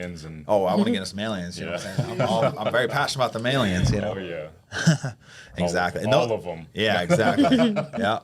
And Oh, I want to get us some aliens. You know what I'm saying? I'm very passionate about the aliens. You know. oh yeah, Exactly. all of them. Yeah, exactly. Yeah,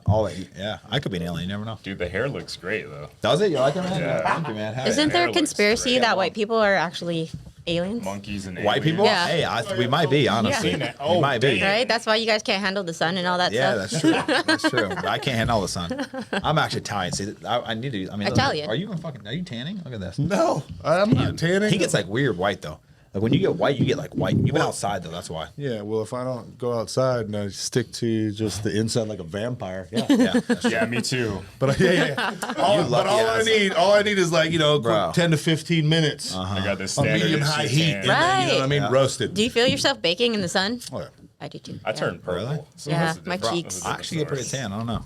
yeah. I could be an alien. You never know. Dude, the hair looks great though. Does it? You like it, man? Yeah. Thank you, man. Hey. Isn't there a hair looks conspiracy great. that white people are actually aliens? Monkeys and White people? Yeah. Hey, we might be, honestly. Yeah. We might be. damn. Right? That's why you guys can't handle the sun and all that Yeah, stuff. that's true. That's true. I can't handle the sun. I'm actually Italian. See, I need to. I mean, Italian. Are you tanning? Look at this. No, I'm not tanning. He gets like weird white though. Like when you get white, you get like white. Even outside though, that's why. Yeah, well, if I don't go outside and I stick to just the inside like a vampire, yeah. Yeah. That's true. Yeah, me too. But yeah. All I need is like, Bro. quick 10 to 15 minutes I got this on standard medium high sheet heat. tan. And then, you know what I mean? Right. Roasted. Do you feel yourself baking in the sun? Oh, yeah. I do too. I turned purple. Really? So Yeah, that's a my different- cheeks. that's a I different actually get pretty story. tan. I don't know.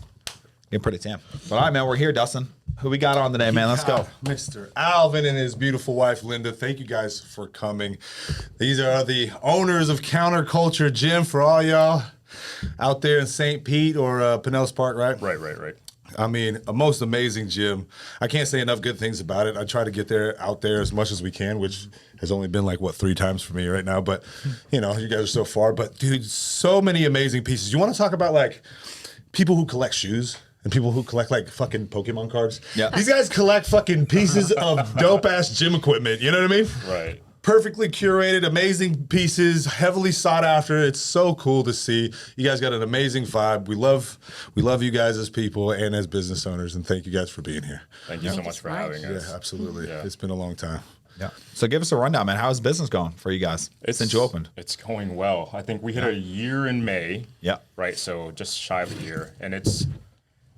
Get pretty tan. But all right, man, we're here, Dustin. Who we got on today, man? Let's go. Mr. Alvin and his beautiful wife, Linda. Thank you guys for coming. These are the owners of Counterculture Gym for all y'all out there in St. Pete or Pinellas Park, right? Right. I mean, a most amazing gym. I can't say enough good things about it. I try to get out there as much as we can, which has only been like, 3 times for me right now. But, you guys are so far. But, dude, so many amazing pieces. You want to talk about, like, people who collect shoes? And people who collect like fucking Pokemon cards. Yeah. These guys collect fucking pieces of dope ass gym equipment. You know what I mean? Right. Perfectly curated, amazing pieces, heavily sought after. It's so cool to see. You guys got an amazing vibe. We love you guys as people and as business owners, and thank you guys for being here. Thank you so much for having us. Yeah, absolutely. Yeah. It's been a long time. Yeah. So give us a rundown, man. How's business going for you guys since you opened? It's going well. I think we hit a year in May. Yeah. Right. So just shy of a year. And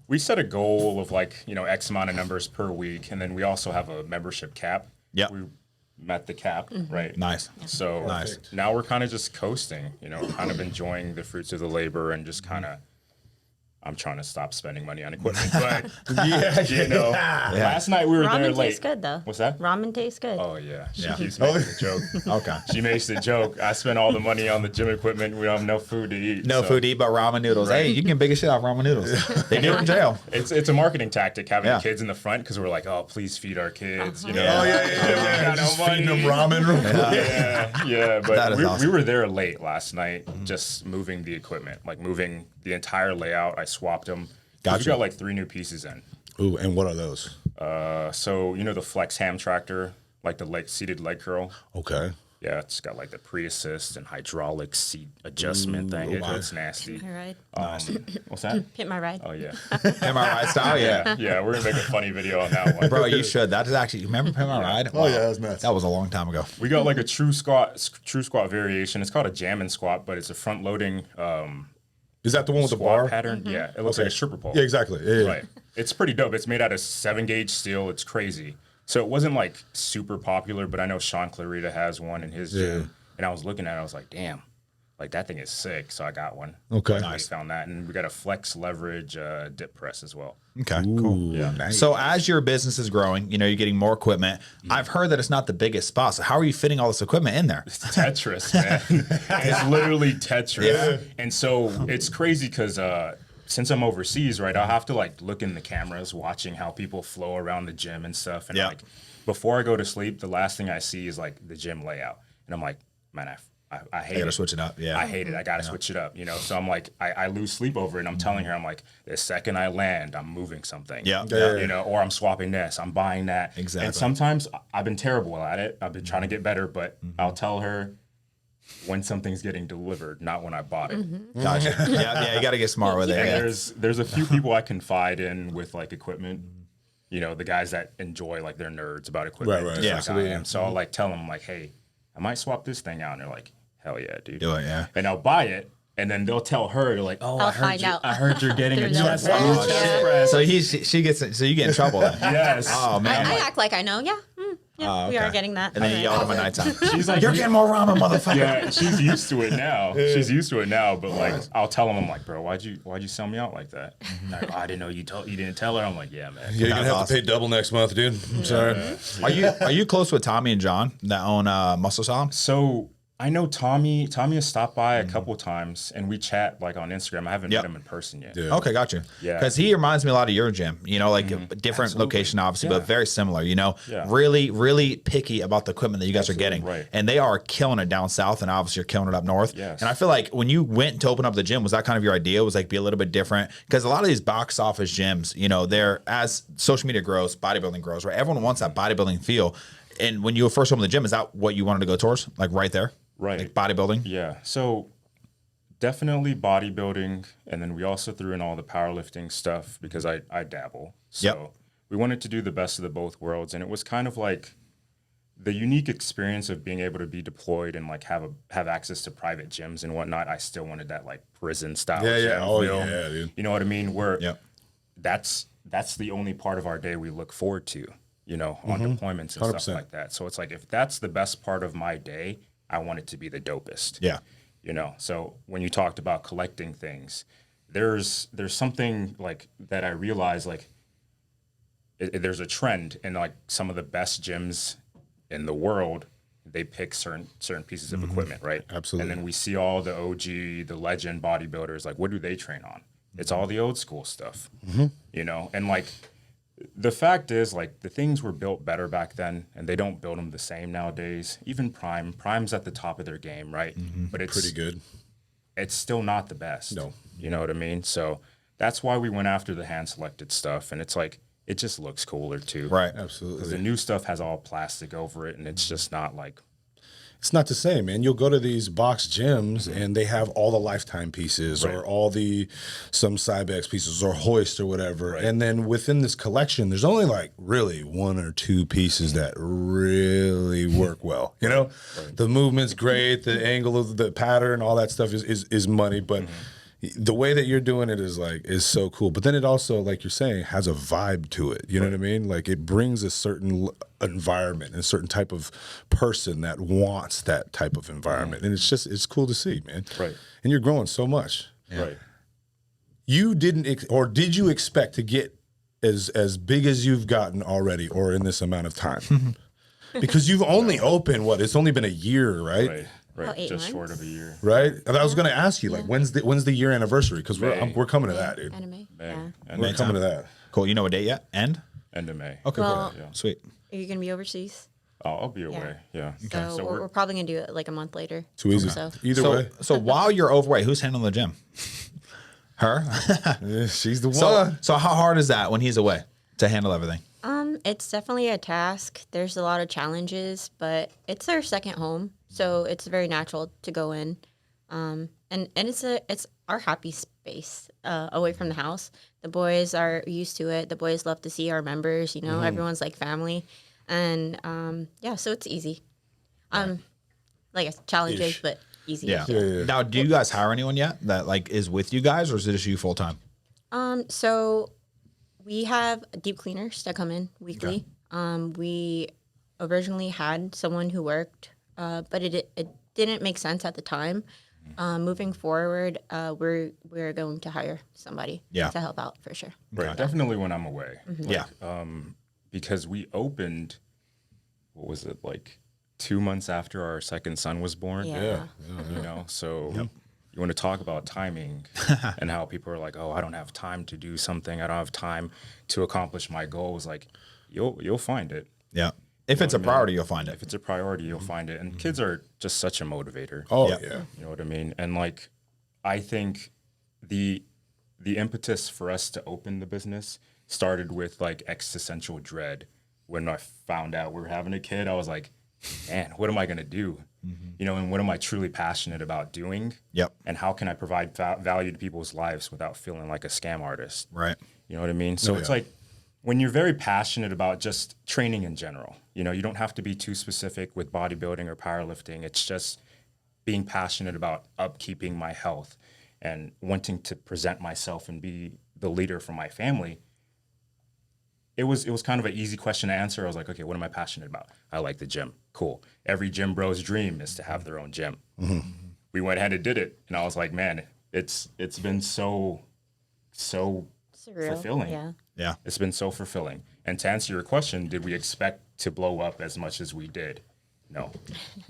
we set a goal of like, X amount of numbers per week. And then we also have a membership cap. Yeah. We met the cap, right? Nice. So Nice. now we're kind of just coasting, kind of enjoying the fruits of the labor and just kind of, I'm trying to stop spending money on equipment, but last night we were there Ramen late. tastes good though. What's that? Ramen tastes good. Oh yeah, she Yeah. keeps making the joke. Okay. She makes the joke. I spent all the money on the gym equipment. We don't have no food to eat. No so food to eat but ramen noodles. Hey, you can get big as shit off ramen noodles. They do it in jail. It's a marketing tactic having Yeah. kids in the front because we're like, oh, please feed our kids. You know? Yeah. Oh, yeah. We got Just no feeding them money. ramen real quick. Yeah. That But is we awesome. were there late last night, just moving the equipment, like moving the entire layout. I swapped them. Gotcha. We got like 3 new pieces in. Ooh, and what are those? So the flex ham tractor, like the seated leg curl. Okay. Yeah, it's got like the pre-assist and hydraulic seat adjustment thing. It's nasty. All right. What's that? Hit my ride. Oh yeah, Am I right style? Yeah. yeah. We're gonna make a funny video on that one. Bro, you should. That is actually, remember Pimp My Ride? Oh, yeah, that was nuts. That was a long time ago. We got like a true squat variation. It's called a jammin' squat, but it's a front loading Is that the one with the squat bar? pattern. Yeah, it looks like a stripper pole. Yeah, exactly. Yeah. Right. It's pretty dope. It's made out of 7-gauge steel. It's crazy. So it wasn't like super popular, but I know Sean Clarita has one in his gym. And I was looking at it, I was like, damn, like that thing is sick. So I got one. Okay. I found that. And we got a flex leverage dip press as well. Okay, cool. Yeah. Nice. So as your business is growing, you're getting more equipment. I've heard that it's not the biggest spot. So how are you fitting all this equipment in there? It's Tetris, man. It's literally Tetris. Yeah. And so it's crazy because since I'm overseas, right, I'll have to like look in the cameras, watching how people flow around the gym and stuff. And Yeah. like before I go to sleep, the last thing I see is like the gym layout. And I'm like, man, I hate You gotta it. switch it up. Yeah. I hate it. I gotta switch it up, So I'm like, I lose sleep over it. And I'm telling her, I'm like, the second I land, I'm moving something. Yeah. Or I'm swapping this, I'm buying that. Exactly. And sometimes I've been terrible at it. I've been trying to get better, but I'll tell her when something's getting delivered, not when I bought it. Gotcha. Yeah, you got to get smart with it. And Yeah. there's a few people I confide in with like equipment. The guys that enjoy like they're nerds about equipment. Right, just yeah. like I am. So I'll like tell them like, hey, I might swap this thing out. And they're like, hell yeah, dude. Do it, yeah. And I'll buy it. And then they'll tell her, they're like, oh, I'll I heard find out. I heard you're getting a Through US the- Foods Yeah. Express. So she gets, so you get in trouble then. Yes. Oh man. I act like I know. Yeah. Oh, We are okay. getting that. And then you yell at them at nighttime. She's like, You're getting more ramen, motherfucker. yeah, she's used to it now. She's used to it now. But like, I'll tell them, I'm like, bro, why'd you sell me out like that? Like, oh, I didn't know you didn't tell her. I'm like, yeah, man. You're gonna That's have to pay double next month, dude. I'm sorry. Are you close with Tommy and John that own Muscle Solemn? So I know Tommy has stopped by a couple times, and we chat like on Instagram. I haven't Yep. met him in person yet. Yeah. Okay, gotcha. Yeah. Because he reminds me a lot of your gym, you know, like a different Absolutely. location, obviously, Yeah. but very similar, you know, Yeah. really, really picky about the equipment that you guys are getting. right. And they are killing it down south, and obviously you're killing it up north. Yes. And I feel like when you went to open up the gym, was that kind of your idea? Was like be a little bit different? Because a lot of these box office gyms, you know, they're as social media grows, bodybuilding grows, right? Everyone wants that bodybuilding feel. And when you first opened the gym, is that what you wanted to go towards? Like right there? Right. Like bodybuilding? Yeah. So definitely bodybuilding, and then we also threw in all the powerlifting stuff because I dabble. So Yep. we wanted to do the best of the both worlds, and it was kind of like the unique experience of being able to be deployed and like have access to private gyms and whatnot. I still wanted that like prison style. Yeah, yeah. gym Oh, feel. yeah, dude. You know what I mean? Where Yep. that's the only part of our day we look forward to, you know, on deployments and 100%. stuff like that. So it's like if that's the best part of my day, I want it to be the dopest. Yeah. You know, so when you talked about collecting things, there's something like that I realized like there's a trend in like some of the best gyms in the world. They pick certain pieces of equipment, right? Absolutely. And then we see all the OG, the legend bodybuilders. Like, what do they train on? It's all the old school stuff, you know. And like, the fact is, like, the things were built better back then, and they don't build them the same nowadays. Even Prime's at the top of their game, right? But it's Pretty good. It's still not the best. No. You know what I mean? So that's why we went after the hand selected stuff, and it's like it just looks cooler too, Right. Because Absolutely. the new stuff has all plastic over it, and it's just not like It's not the same, man. You'll go to these box gyms and they have all the lifetime pieces Right. or all the some Cybex pieces or hoist or whatever. Right. And then within this collection, there's only like really one or two pieces that really work well. You know, the movement's great, the angle of the pattern, all that stuff is money, but the way that you're doing it is so cool. But then it also, like you're saying, has a vibe to it. You know what I mean? Like it brings a certain environment and a certain type of person that wants that type of environment. And it's cool to see, man. Right. And you're growing so much. right. You didn't, or did you expect to get as big as you've gotten already or in this amount of time? Because you've only opened, it's only been a year, right? Right. About 8 Just short months. of a year. Right? And I was going to ask you, like, when's the year anniversary? Because May. we're coming to that, dude. Anime. May. Yeah. End, We're coming to that. Cool. You know a date yet? End? end of May. Okay, Well, cool. Sweet. Are you gonna be overseas? I'll be away. Yeah. So, we're probably gonna do it like a month later. Too easy. So Either way, So while you're overweight, who's handling the gym? Her? yeah, she's the So, one. so how hard is that when he's away to handle everything? it's definitely a task. There's a lot of challenges, but it's their second home, so it's very natural to go in. And it's our happy space away from the house. The boys are used to it. The boys love to see our members. You know, everyone's like family, and yeah, so it's easy. Like challenges, Ish. but easy. Yeah. Yeah. Now, do you guys hire anyone yet that like is with you guys, or is it just you full time? So we have deep cleaners that come in weekly. We originally had someone who worked, but it didn't make sense at the time. Moving forward, we're going to hire somebody Yeah. to help out for sure. Right. Definitely when I'm away. Yeah. Because we opened, what was it, like 2 months after our second son was born? Yeah. You know, so you want to talk about timing and how people are like, oh, I don't have time to do something. I don't have time to accomplish my goals. Like, you'll find it. Yeah. If it's a priority, you'll find it. If it's a priority, you'll find it. And kids are just such a motivator. Oh Yeah. yeah. You know what I mean? And like, I think the impetus for us to open the business started with like existential dread. When I found out we were having a kid, I was like, man, what am I going to do? You know, and what am I truly passionate about doing? Yep. And how can I provide value to people's lives without feeling like a scam artist? Right. You know what I mean? So it's like when you're very passionate about just training in general, you know, you don't have to be too specific with bodybuilding or powerlifting. It's just being passionate about upkeeping my health and wanting to present myself and be the leader for my family. It was kind of an easy question to answer. I was like, okay, what am I passionate about? I like the gym. Cool. Every gym bro's dream is to have their own gym. We went ahead and did it. And I was like, man, it's been so Surreal. fulfilling. Yeah. Yeah. It's been so fulfilling. And to answer your question, did we expect to blow up as much as we did? No,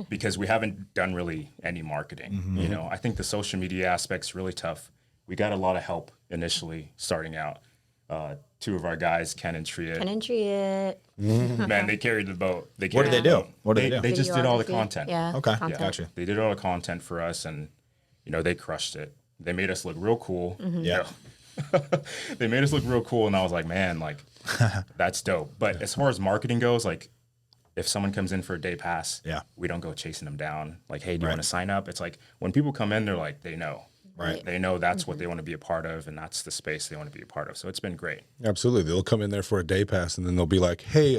because we haven't done really any marketing. You know, I think the social media aspect's really tough. We got a lot of help initially starting out. Two of our guys, Ken and Triet, man, they carried the boat. What did they do? What did they do? They just did all the Videography. content. Yeah. Okay, content. gotcha. They did all the content for us, and you know, they crushed it. They made us look real cool. Yeah. They made us look real cool, and I was like, man, like that's dope. But as far as marketing goes, like if someone comes in for a day pass, we don't go chasing them down. Like, hey, do you want to sign up? It's like when people come in, they're like, they know. Right. They know that's what they want to be a part of, and that's the space they want to be a part of. So it's been great. Absolutely. They'll come in there for a day pass and then they'll be like, hey,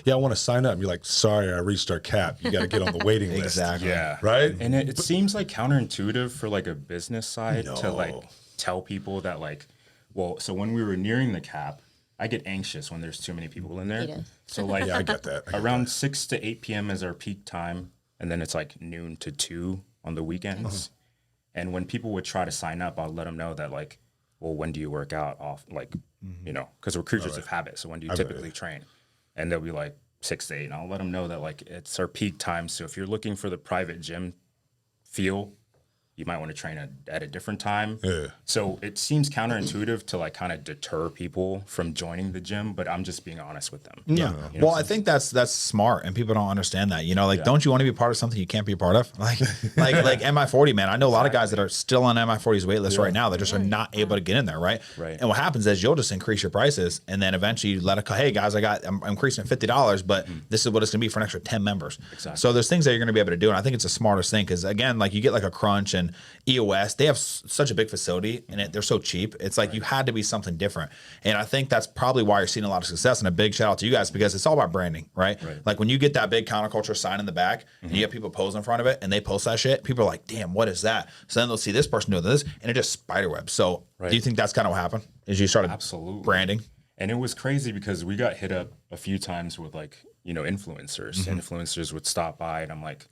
yeah, I want to sign up. And you're like, sorry, I reached our cap. You got to get on the waiting list. Exactly. Yeah. Right? And it seems like counterintuitive for like a business side to like tell people that like, well, so when we were nearing the cap, I get anxious when there's too many people in there. does. So like Yeah, I get that. around 6 to 8 p.m. is our peak time. And then it's like noon to 2 on the weekends. And when people would try to sign up, I'll let them know that like, well, when do you work out off? Like, you know, because we're creatures of habit. So when do you typically train? And they'll be like 6 to 8. And I'll let them know that like it's our peak time. So if you're looking for the private gym feel, you might want to train at a different time. Yeah. So it seems counterintuitive to like kind of deter people from joining the gym, but I'm just being honest with them. Yeah. You know Well, I think that's smart, and people don't understand that. You know, like, don't you want to be a part of something you can't be a part of? Like MI40, man. I know a lot of guys that are still on MI40's wait list right now. They just are not able to get in there, right? Right. And what happens is you'll just increase your prices, and then eventually you let it go. Hey guys, I'm increasing it $50, but this is what it's gonna be for an extra 10 members. Exactly. So there's things that you're gonna be able to do, and I think it's the smartest thing because again, like you get like a Crunch and EOS, they have such a big facility and they're so cheap. It's like you had to be something different. And I think that's probably why you're seeing a lot of success. And a big shout out to you guys because it's all about branding, right? Like when you get that big counterculture sign in the back and you have people pose in front of it and they post that shit, people are like, damn, what is that? So then they'll see this person doing this and it just spiderwebs. So do you think that's kind of what happened? Is you started Absolutely. branding? And it was crazy because we got hit up a few times with like, you know, influencers. Influencers would stop by and I'm like,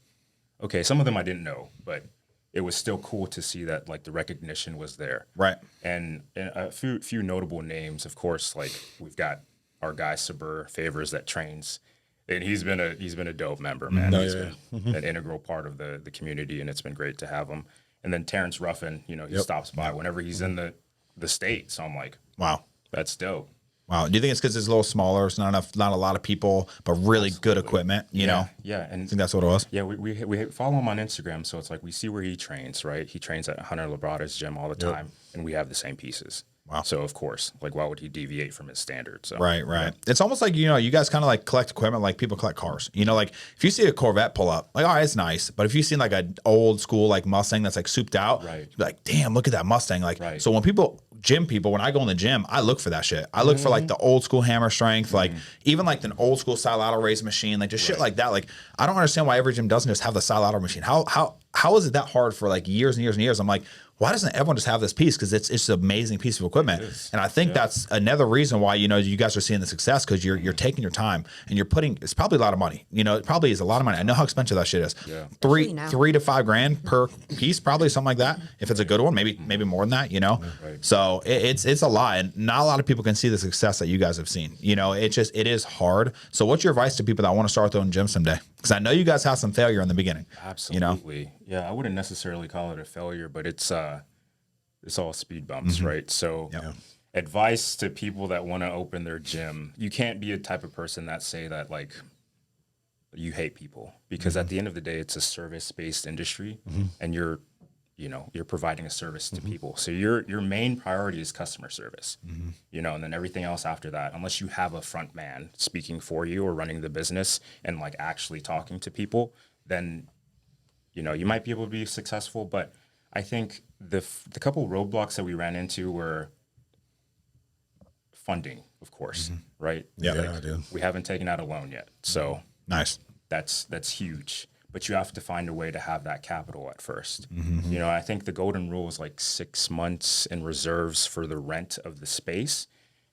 okay, some of them I didn't know, but it was still cool to see that like the recognition was there. Right. And a few notable names, of course, like we've got our guy Sabur Favors that trains. And he's been a dope member, man. He's been an integral part of the community and it's been great to have him. And then Terrence Ruffin, you know, he stops by whenever he's in the state. So I'm like, Wow. that's dope. Wow. Do you think it's because it's a little smaller? It's not a lot of people, but really good equipment, you know? Yeah. And I think that's what it was. yeah, we follow him on Instagram, so it's like we see where he trains, right? He trains at Hunter Labrada's gym all the time, and we have the same pieces. Wow. So of course, like, why would he deviate from his standards? So, Right. It's almost like, you know, you guys kind of like collect equipment like people collect cars. You know, like if you see a Corvette pull up, like, all right, it's nice. But if you see like an old school like Mustang that's like souped out, Right. you're like, damn, look at that Mustang. Like, Right. so when gym people, when I go in the gym, I look for that shit. I look for like the old school hammer strength, like even like an old school style lateral raise machine, like just shit like that. Like, I don't understand why every gym doesn't just have the style lateral machine. How is it that hard for like years and years and years? I'm like, why doesn't everyone just have this piece? Because it's an amazing piece of equipment. And I think that's another reason why, you know, you guys are seeing the success because you're taking your time and you're putting, it's probably a lot of money. You know, it probably is a lot of money. I know how expensive that shit is. Yeah. Three now. to $5 grand per piece, probably something like that. If it's a good one, maybe more than that, you know? Right. So it's a lot. And not a lot of people can see the success that you guys have seen. You know, it is hard. So what's your advice to people that want to start their own gym someday? Because I know you guys had some failure in the beginning. Absolutely. You know? Yeah, I wouldn't necessarily call it a failure, but it's all speed bumps, right? So advice to people that want to open their gym, you can't be a type of person that say that like you hate people because at the end of the day, it's a service-based industry and you're providing a service to people. So your main priority is customer service, you know, and then everything else after that, unless you have a front man speaking for you or running the business and like actually talking to people, then, you know, you might be able to be successful. But I think the couple roadblocks that we ran into were funding, of course, right? Yeah, I do. We haven't taken out a loan yet. So Nice. that's huge. But you have to find a way to have that capital at first. You know, I think the golden rule is like 6 months in reserves for the rent of the space.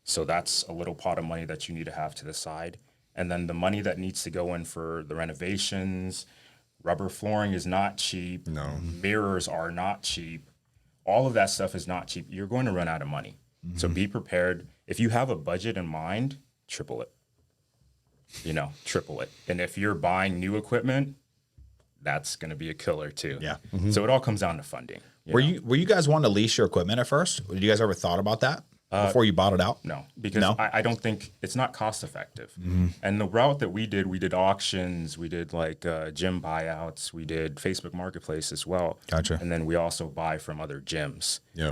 So that's a little pot of money that you need to have to the side. And then the money that needs to go in for the renovations, rubber flooring is not cheap. No. Mirrors are not cheap. All of that stuff is not cheap. You're going to run out of money. So be prepared. If you have a budget in mind, triple it. triple it. And if you're buying new equipment, that's going to be a killer too. Yeah. So it all comes down to funding. Were you guys wanting to lease your equipment at first? Did you guys ever thought about that before you bought it out? No, because I don't think it's not cost effective. And the route that we did auctions, we did like gym buyouts, we did Facebook Marketplace as well. Gotcha. And then we also buy from other gyms. Yeah.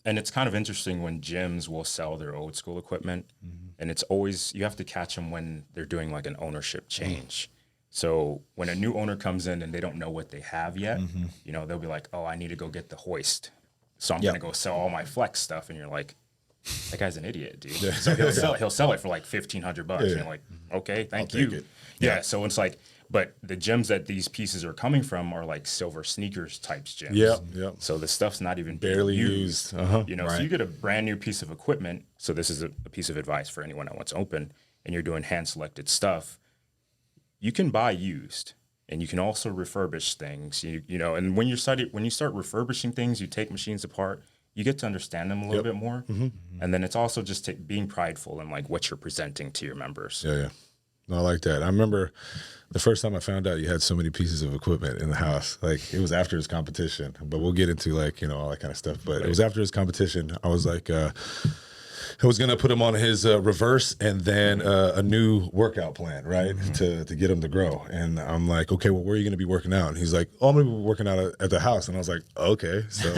And it's kind of interesting when gyms will sell their old school equipment, and it's always, you have to catch them when they're doing like an ownership change. So when a new owner comes in and they don't know what they have yet, they'll be like, oh, I need to go get the hoist. So I'm going to go sell all my flex stuff. And you're like, that guy's an idiot, dude. So he'll sell it for like $1,500. And you're like, okay, thank you. Yeah. So it's like, but the gyms that these pieces are coming from are like silver sneakers types gyms. Yeah. So the stuff's not even Barely being used. So you get a brand new piece of equipment. So this is a piece of advice for anyone that wants to open, and you're doing hand selected stuff. You can buy used, and you can also refurbish things. And when you start refurbishing things, you take machines apart, you get to understand them a little bit more, and then it's also just being prideful in like what you're presenting to your members. Yeah. No, I like that. I remember the first time I found out you had so many pieces of equipment in the house. Like, it was after his competition, but we'll get into like all that kind of stuff. But it was after his competition. I was like, I was gonna put him on his reverse and then a new workout plan, right, to get him to grow. And I'm like, okay, well, where are you gonna be working out? And he's like, oh, I'm gonna be working out at the house. And I was like, okay. So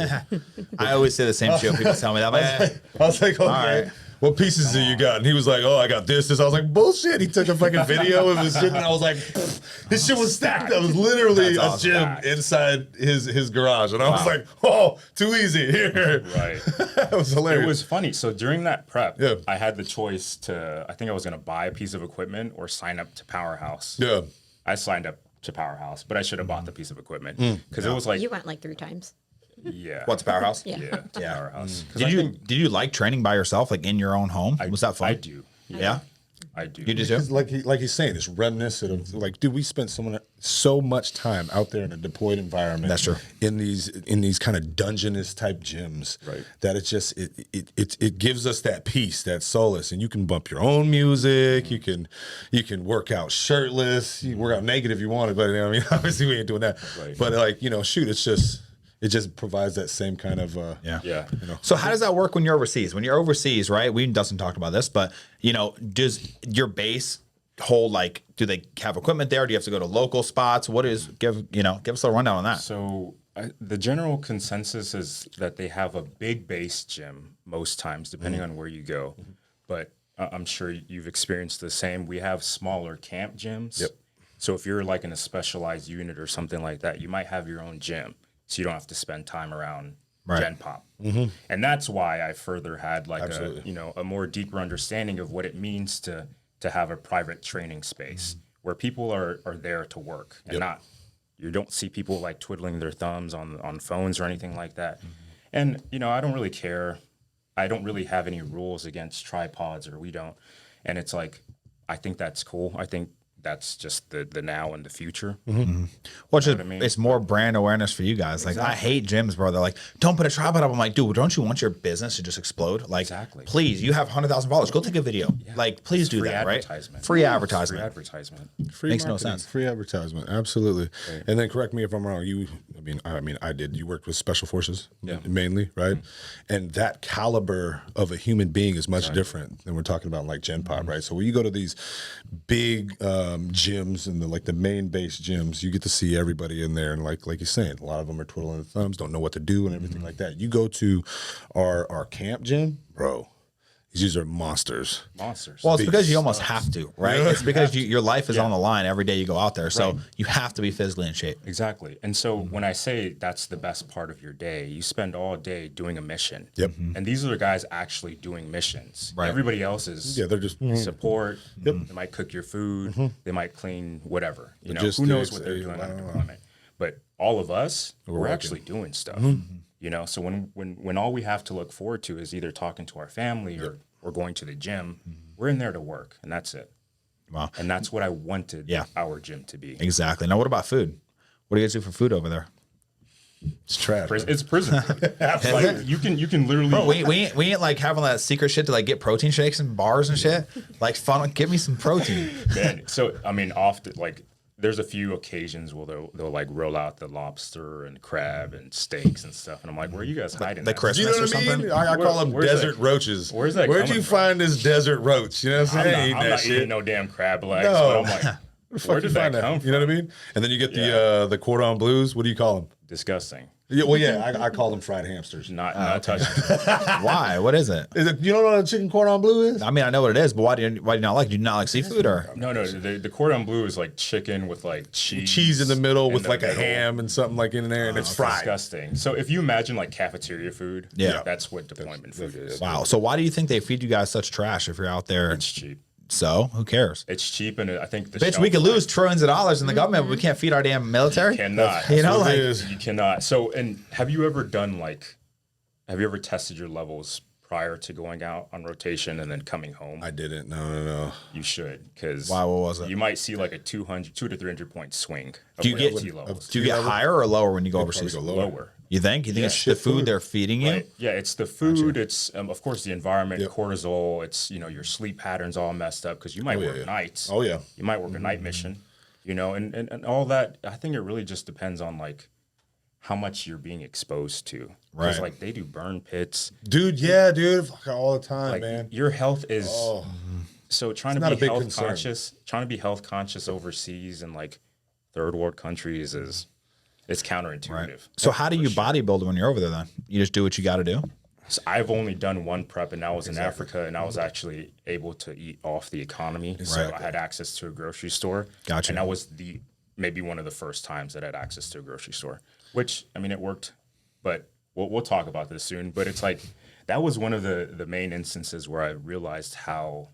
I always say the same shit when people tell me that. I was like, okay. What pieces do you got? And he was like, oh, I got this. I was like, bullshit. He took a fucking video of his shit, and I was like, this shit was stacked. That was literally a gym inside his garage. And I was like, oh, too easy. Here. Right. That was hilarious. It was funny. So during that prep, I had the choice I think I was going to buy a piece of equipment or sign up to Powerhouse. Yeah. I signed up to Powerhouse, but I should have bought the piece of equipment because it was like. You went like 3 times. Yeah. What's Powerhouse? Yeah. Powerhouse. Did you like training by yourself, like in your own home? Was that fun? I do. Yeah. I do. You do too? Like he's saying, it's reminiscent of like, dude, we spent so much time out there in a deployed environment. That's true. In these kind of dungeonous type gyms, right? That it's just it gives us that peace, that solace, and you can bump your own music. You can work out shirtless. You can work out naked if you want it, but I mean, obviously we ain't doing that. Right. But like shoot, it just provides that same kind of So how does that work when you're overseas? When you're overseas, right? We and Dustin talked about this, but does your base hold like? Do they have equipment there? Do you have to go to local spots? What is give us a rundown on that? So the general consensus is that they have a big base gym most times, depending on where you go. But I'm sure you've experienced the same. We have smaller camp gyms. Yep. So if you're like in a specialized unit or something like that, you might have your own gym. So you don't have to spend time around Gen Pop. And that's why I further had like a more deeper understanding of what it means to have a private training space where people are there to work and not, you don't see people like twiddling their thumbs on phones or anything like that. And, I don't really care. I don't really have any rules against tripods, or we don't. And it's like, I think that's cool. I think that's just the now and the future. Well, it's more brand awareness for you guys. Like, I hate gyms, bro. They're like, don't put a tripod up. I'm like, dude, don't you want your business to just explode? Like, please, you have $100,000. Go take a video. Yeah. Like, please do that, right? Free advertisement. Free advertisement. Free Makes marketing, no sense. Free advertisement. Absolutely. Right. And then correct me if I'm wrong. I did. You worked with special forces mainly, right? And that caliber of a human being is much different than we're talking about like Gen Pop, right? So when you go to these big gyms and the main base gyms, you get to see everybody in there, and like you're saying, a lot of them are twiddling their thumbs, don't know what to do and everything like that. You go to our camp gym, bro, these are monsters. Well, it's because you almost have to, right? It's because your life is on the line every day you go out there, so you have to be physically in shape. Exactly. And so when I say that's the best part of your day, you spend all day doing a mission. Yep. And these are the guys actually doing missions. Right. Everybody else is they're just support. They might cook your food. They might clean whatever. Who knows what they're doing on deployment. But all of us, we're actually doing stuff. So when all we have to look forward to is either talking to our family or going to the gym, we're in there to work, and that's it. Wow. And that's what I wanted our gym to be. Exactly. Now, what about food? What do you guys do for food over there? It's trash. It's prison. Like, you can literally. Bro, we ain't like having that secret shit to like get protein shakes and bars and shit. Like, fun, give me some protein. Man, so I mean, often like there's a few occasions where they'll like roll out the lobster and crab and steaks and stuff, and I'm like, where are you guys hiding? The that? Christmas You know or what I something? mean? I call them where's desert that- roaches. where's that Where'd coming you from? find this desert roach? You know what I'm saying? I'm not eating no damn crab legs. No. But I'm like, Where the fuck where you did that find come that? from? You know what I mean? And then you get Yeah. the cordon bleus. What do you call them? Disgusting. Yeah, well, yeah, I call them fried hamsters. Not touching. Why? What is it? Is it, you don't know what a chicken cordon bleu is? I mean, I know what it is, but why do you not like? Do you not like seafood or? No. The cordon bleu is like chicken with like Cheese in the middle in with the like a middle. ham and something like in there, and it's fried. Disgusting. So if you imagine like cafeteria food, Yeah. that's what deployment food is. Wow. So why do you think they feed you guys such trash if you're out there? It's cheap. So who cares? It's cheap, and I think the Bitch, shelf we could life- lose trillions of dollars in the government, but we can't feed our damn military. Cannot. You know, That's what like it is. You cannot. So, and have you ever tested your levels prior to going out on rotation and then coming home? I didn't. No. You should, because Why, what was it? You might see like a 2 to 300 point swing. Of Do you get- loyalty levels. do you get higher or lower when you go overseas? Probably go Lower. You think? You think it's the shit food food. they're feeding you? Right. Yeah, it's the food. It's of course the environment, Yep. cortisol. It's your sleep patterns all messed up because you might work yeah. nights. Oh, yeah. you might work a night mission. And all that. I think it really just depends on like how much you're being exposed to. Because Right. like they do burn pits. Dude, yeah, dude, fucking all the time, Like man. your health is Oh, so trying not to a be big health concern. conscious. Trying to be health conscious overseas in like third world countries is it's counterintuitive. Right. So how do you bodybuild when you're over there then? You just do what you got to do? So I've only done one prep, and I was in Africa, and I was actually able to eat off the economy. So I had access to a grocery store. Gotcha. And that was maybe one of the first times that I had access to a grocery store, which, I mean, it worked, but we'll talk about this soon. But it's like, that was one of the main instances where I realized how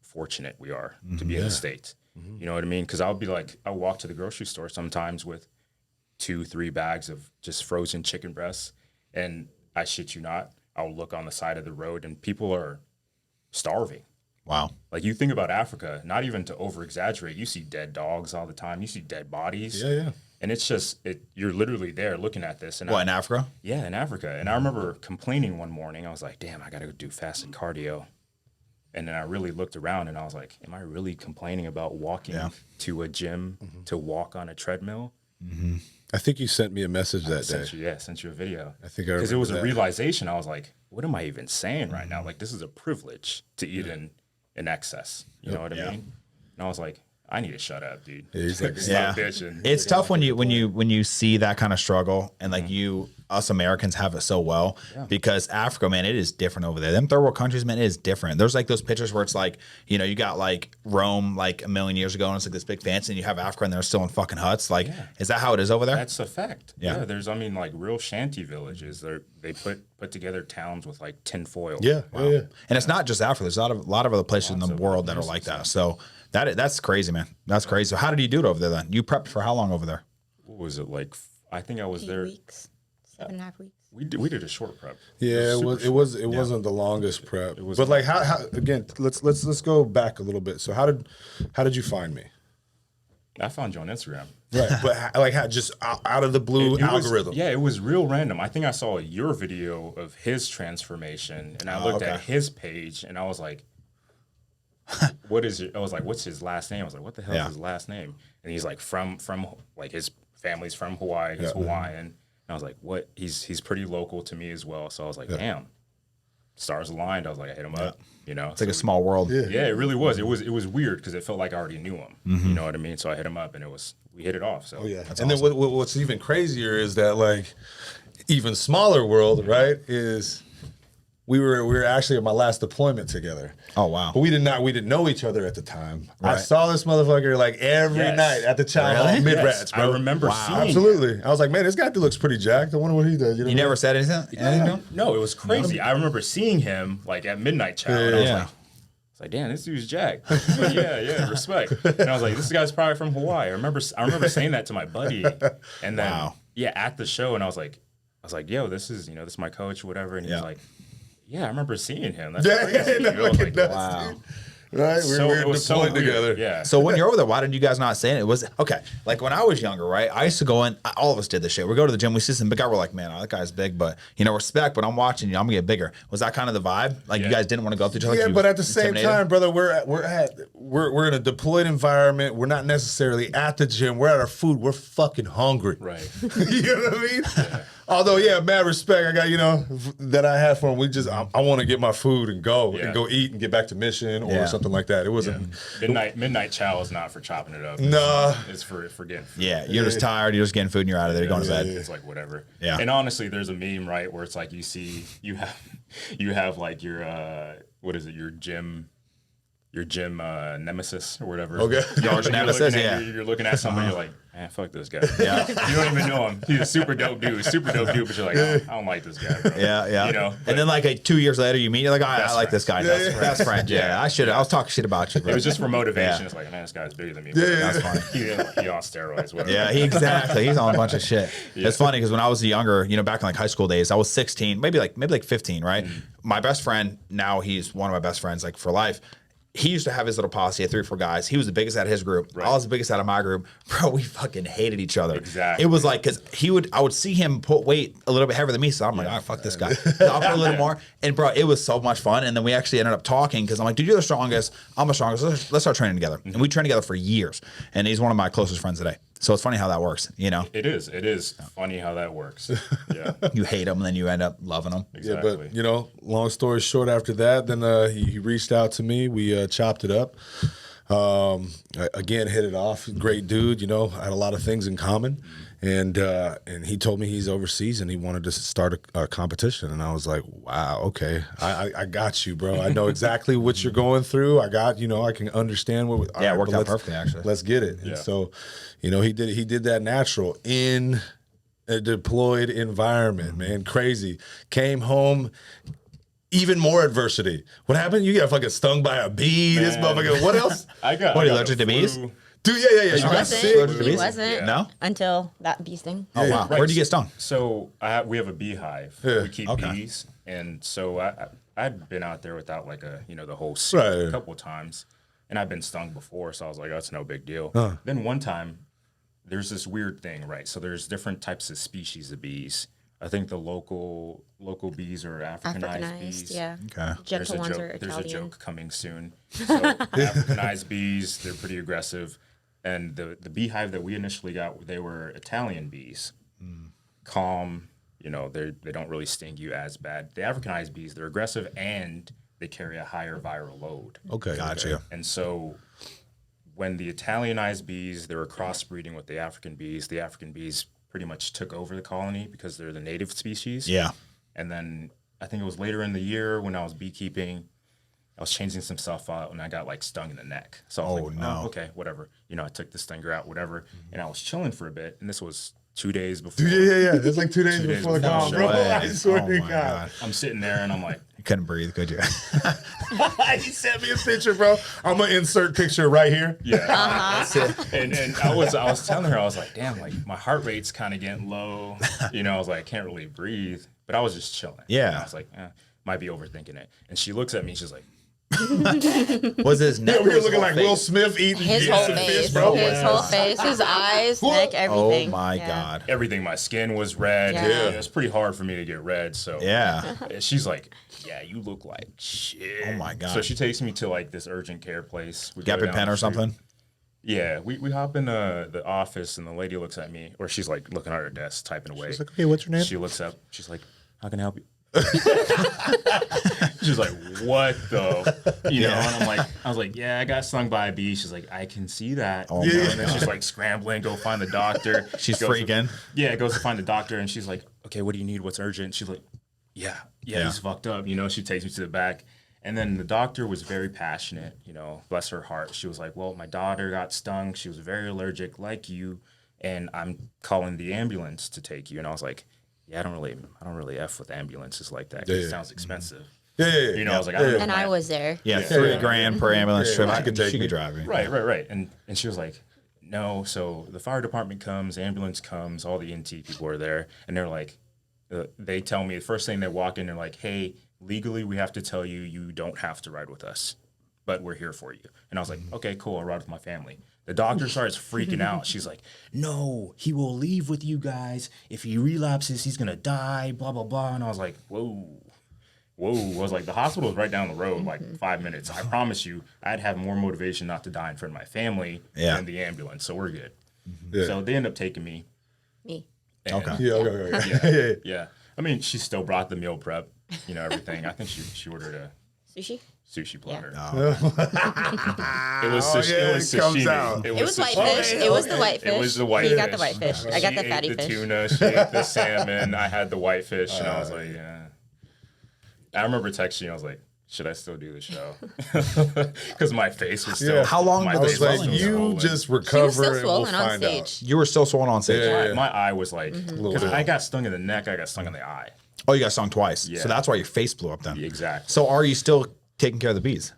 fortunate we are to be in the States. You know what I mean? Because I'll walk to the grocery store sometimes with 2-3 bags of just frozen chicken breasts, and I shit you not, I'll look on the side of the road and people are starving. Wow. Like you think about Africa, not even to over exaggerate, you see dead dogs all the time. You see dead bodies. yeah. And it's just, you're literally there looking at this. And What, in Africa? yeah, in Africa. And I remember complaining one morning. I was like, damn, I got to go do fasted cardio. And then I really looked around and I was like, am I really complaining about walking to a gym to walk on a treadmill? I think you sent me a message that day. Sent you a video. I think I because it was a remember that. realization. I was like, what am I even saying right now? Like, this is a privilege to eat in excess. You know what I mean? And I was like, I need to shut up, dude. Yeah, he's like, Stop bitching. It's tough when you see that kind of struggle and like us Americans have it so well because Africa, man, it is different over there. Them third world countries, man, it is different. There's like those pictures where it's like, you got like Rome like a million years ago and it's like this big fancy and you have Africa and they're still in fucking huts. Like, is that how it is over there? That's a fact. Yeah. There's, like real shanty villages. They put together towns with like tin foil. yeah. And it's not just Africa. There's a lot of other places in the world that are like that. So that's crazy, man. That's crazy. So how did you do it over there then? You prepped for how long over there? What was it like? I think I was 8 there. weeks, 7.5 weeks. We did a short prep. Yeah, it wasn't the longest prep. But like how again, let's go back a little bit. So how did you find me? I found you on Instagram. Right. But how just out of the blue It was- algorithm. it was real random. I think I saw your video of his transformation, and I looked at his page, and I was like, I was like, what's his last name? I was like, what the hell is his last name? And he's like, from like his family's from Hawaii. He's Hawaiian. And I was like, what? He's pretty local to me as well. So I was like, damn, stars aligned. I was like, I hit him up. It's like a small world. Yeah, it really was. It was weird because it felt like I already knew him. You know what I mean? So I hit him up, and we hit it off. So And then what's even crazier is that like even smaller world, right? Is we were actually at my last deployment together. Oh wow. But we didn't know each other at the time. I saw this motherfucker like every night at the chow hall mid rats, bro. I remember seeing him. Absolutely. I was like, man, this guy looks pretty jacked. I wonder what he does. You never said anything? No, it was crazy. I remember seeing him like at midnight chow, and I was like, damn, this dude's jacked. But yeah, respect. And I was like, this guy's probably from Hawaii. I remember saying that to my buddy, and then at the show, and I was like, yo, this is this is my coach, or whatever, and he was like, yeah, I remember seeing him. That's crazy. I was like, wow. Right? We're it was so deployed weird. together. Yeah. So when you're over there, why didn't you guys not say it? It was okay. Like when I was younger, right? I used to go in. All of us did this shit. We go to the gym. We see some big guy. We're like, man, that guy's big, but respect. But I'm watching you. I'm gonna get bigger. Was that kind of the vibe? Like you guys didn't want to go up to each other? Yeah, You but at the same intimidated? time, brother, we're in a deployed environment. We're not necessarily at the gym. We're at our food. We're fucking hungry. Right. You know what I mean? Yeah. Although, yeah, mad respect. I got, that I have for him. I want to get my food and go eat and get back to mission or something like that. It wasn't Midnight chow is not for chopping it up. Nah. It's for getting food. Yeah, you're just tired. You're just getting food and you're out of there. You're going to bed. It's like whatever. Yeah. And honestly, there's a meme, right, where it's like you have like your your gym nemesis or whatever. Okay. You're Arch nemesis, You're looking at somebody, you're like, man, fuck this guy. Yeah. You don't even know him. He's a super dope dude, but you're like, I don't like this guy, bro. Yeah. And then like 2 years later, you meet, you're like, I like this guy. Best Best friend. Yeah. I was talking shit about you, bro. It was just for motivation. Yeah. It's like, man, this guy's bigger than me. That's funny. He on steroids, whatever. Yeah, exactly. He's on a bunch of shit. It's funny because when I was younger, back in like high school days, I was 16, maybe like 15, right? My best friend, now he's one of my best friends, like for life. He used to have his little posse of 3 or 4 guys. He was the biggest out of his group. Right. I was the biggest out of my group. Bro, we fucking hated each other. Exactly. It was like, because I would see him put weight a little bit heavier than me. So I'm like, fuck this guy. I'll put a little more. And bro, it was so much fun. And then we actually ended up talking because I'm like, dude, you're the strongest. I'm the strongest. Let's start training together. And we trained together for years. And he's one of my closest friends today. So it's funny how that works, It is funny how that works. Yeah. You hate him and then you end up loving him. Exactly. Yeah, but long story short, after that, then he reached out to me. We chopped it up. Again, hit it off. Great dude. Had a lot of things in common, and he told me he's overseas and he wanted to start a competition. And I was like, wow, okay, I got you, bro. I know exactly what you're going through. I can understand what. It worked out perfectly, actually. Let's get it. Yeah. And so, he did that natural in a deployed environment, man. Crazy. Came home. Even more adversity. What happened? You got fucking stung by a bee. Man. This motherfucker. What else? I got allergic to bees? Dude, yeah. You got sick. He wasn't. Yeah. No? Until that bee sting. Oh, wow. Right. Where'd you get stung? So we have a beehive. Yeah. We keep bees, and so I'd been out there without like the whole suit Right. a couple of times, and I've been stung before, so I was like, that's no big deal. Then one time, there's this weird thing, right? So there's different types of species of bees. I think the local bees are Africanized bees. Yeah. Okay. Gentle ones are Italian. There's a joke coming soon. So Africanized bees, they're pretty aggressive. And the beehive that we initially got, they were Italian bees. Calm, they don't really sting you as bad. The Africanized bees, they're aggressive and they carry a higher viral load. Okay. Gotcha. And so when the Italianized bees, they were crossbreeding with the African bees pretty much took over the colony because they're the native species. Yeah. And then I think it was later in the year when I was beekeeping, I was changing some stuff out and I got like stung in the neck. So I was like, no. Okay, whatever. I took the stinger out, whatever. And I was chilling for a bit. And this was 2 days before. Yeah. It's like 2 days 2 days before the before call, the bro. show. I swear Oh to my God. I'm sitting there and I'm like, You couldn't breathe, could you? He sent me a picture, bro. I'm gonna insert picture right here. yeah. And I was telling her, I was like, damn, like my heart rate's kind of getting low. I was like, I can't really breathe. But I was just chilling. Yeah. And I was like, might be overthinking it. And she looks at me, she's like, Was his neck? We're looking like Will Smith eating His whole some face. fish, bro. His whole face. His eyes, neck, everything. Oh my Yeah. God. everything. My skin was red. Yeah. It was pretty hard for me to get red. So Yeah. she's like, yeah, you look like shit. Oh my God. So she takes me to like this urgent care place. We go Gap and down pen the or street. something? Yeah, we hop in the office and the lady looks at me, or she's like looking at her desk, typing away. She's like, "Okay, what's your name?" She looks up. She's like, "How can I help you?" She's like, "What the?" And I was like, "Yeah, I got stung by a bee." She's like, "I can see that." Oh And my then she's like scrambling, go find the doctor. She's Goes to- freaking. goes to find the doctor, and she's like, "Okay, what do you need? What's urgent?" She's like, "Yeah, he's fucked up." She takes me to the back. And then the doctor was very passionate, bless her heart. She was like, well, my daughter got stung. She was very allergic like you. And I'm calling the ambulance to take you. And I was like, yeah, I don't really F with ambulances like that. 'Cause it sounds expensive. Yeah. I was like, I don't know. And I was there. Yeah, $3,000 per ambulance trip. she could take She me. could drive me. Right. And she was like, no. So the fire department comes, ambulance comes, all the NT people are there. And they're like, they tell me, the first thing they walk in, they're like, hey, legally, we have to tell you, you don't have to ride with us. but we're here for you. And I was like, okay, cool. I'll ride with my family. The doctor starts freaking out. She's like, no, he will leave with you guys. If he relapses, he's going to die, blah, blah, blah. And I was like, whoa. I was like, the hospital is right down the road, like 5 minutes. I promise you, I'd have more motivation not to die in front of my family than the ambulance. So we're good. Yeah. So they end up taking me. Me. Okay. Yeah. I mean, she still brought the meal prep, everything. I think she ordered a sushi platter. Yeah. It was sashimi. It was whitefish. It was the whitefish. It was the whitefish. You got the whitefish. I got the fatty fish. fish. The tuna. She ate the salmon. I had the whitefish, and I was like, yeah. I remember texting you. I was like, should I still do the show? Because my face was still. How long did was like, you just recover and we'll find out. You were still swollen on stage. Yeah. My eye was like, because I got stung in the neck, I got stung in the eye. Oh, you got stung twice. Yeah. So that's why your face blew up then. Exactly. So are you still taking care of the bees?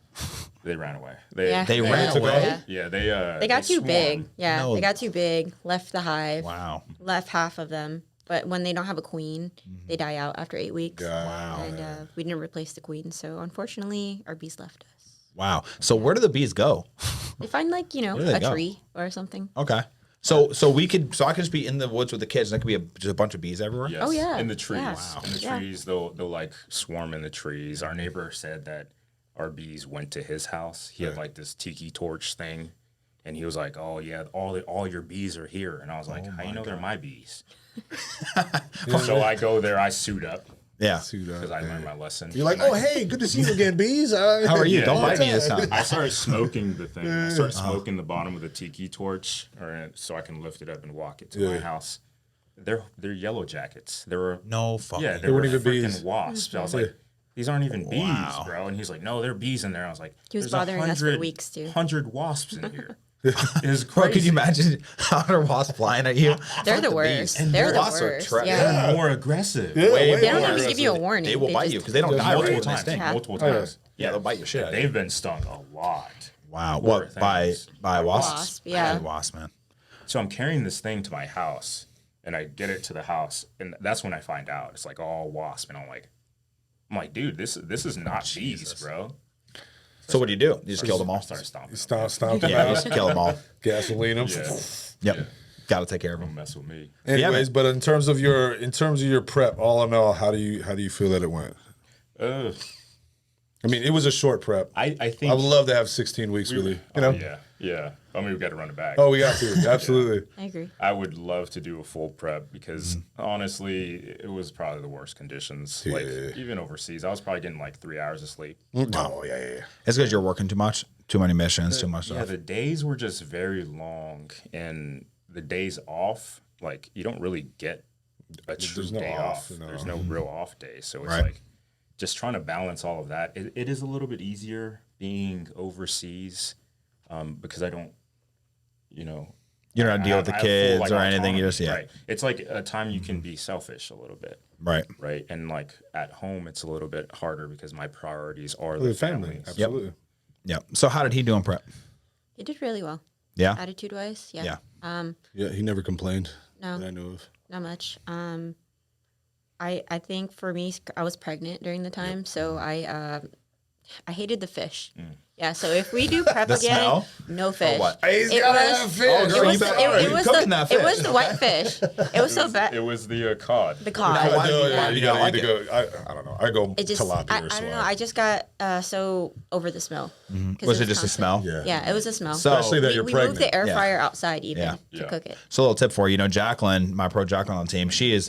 They ran away. They ran away? Yeah, they got too big. Yeah, they got too big. Left the hive. Wow. Left half of them. But when they don't have a queen, they die out after 8 weeks. Wow. And we didn't replace the queen. So unfortunately, our bees left us. Wow. So where do the bees go? They find a tree or something. Okay. So I could just be in the woods with the kids, and there could be just a bunch of bees everywhere. Yes. Oh yeah. In the trees. Yeah. Wow. In the trees, they'll like swarm in the trees. Our neighbor said that our bees went to his house. He had like this tiki torch thing, and he was like, "Oh yeah, all your bees are here." And I was like, "How you know they're my bees?" So I go there. I suit up. Yeah. Because I learned my lesson. You're like, oh, hey, good to see you again, bees. How are you? Yeah, Don't bite me this time. I started smoking the thing. I started smoking the bottom of the tiki torch, so I can lift it up and walk it to my house. They're yellow jackets. There were no fucking. Yeah, they were weren't even freaking bees. wasps. I was like, these aren't even bees, bro. And he's like, no, they're bees in there. I was like, He was bothering us for weeks too. 100 wasps in here. It's crazy. Bro, could you imagine 100 wasps flying at you? They're the worst. They're the worst. They're more aggressive. They don't even give you a warning. They will bite you because they don't die multiple right times. when Multiple times. Yeah, they'll bite your shit out of you. They've been stung a lot. Wow. What? By wasps? Wasp, yeah. By wasp, man. So I'm carrying this thing to my house, and I get it to the house, and that's when I find out it's like all wasp, and I'm like, dude, this is not bees, bro. So what do? You just kill them all? Start stomping. Stomp them Yeah, out. just kill them all. Gasoline them. Yep. Got to take care of Don't them. mess with me. Anyways, but in terms of your prep, all in all, how do you feel that it went? I mean, it was a short prep. I think I would love to have 16 weeks, really. You know? Yeah. I mean, we got to run it back. Oh, we got to. Absolutely. I agree. I would love to do a full prep because honestly, it was probably the worst conditions. Like even overseas, I was probably getting like 3 hours of sleep. Oh, yeah. It's because you're working too much, too many missions, too much Yeah, stuff. the days were just very long, and the days off, like you don't really get a true There's no day off, off. no. There's no real off day, so it's Right. like just trying to balance all of that. It is a little bit easier being overseas because I don't, You don't deal with the I have full, kids like, or anything. You autonomy, just, right. It's like a time you can be selfish a little bit. Right. Right. And like at home, it's a little bit harder because my priorities are The the family. family. Absolutely. Yep. So how did he do in prep? He did really well. Yeah. Attitude-wise, yeah. Yeah. Yeah, he never complained No, that I knew of. not much. I think for me, I was pregnant during the time, so I hated the fish. Yeah, so if we do prep The again, smell? no fish. what? He's It gotta was- have fish. Oh, It girl, was, you better- it you was cooking the that it was fish. the white fish. It was so bad. It was the cod. The cod. Now, why do you- Yeah, you you don't gotta like either go. I don't know. I go It just tilapia I or don't know. swag. I just got so over the smell. 'Cause Was it just a constant. smell? Yeah. Yeah, it was a smell. So- Especially that you're we pregnant. moved the air Yeah. fryer outside even Yeah. to Yeah. cook it. So a little tip for you, Jacqueline, my pro Jacqueline on the team, she is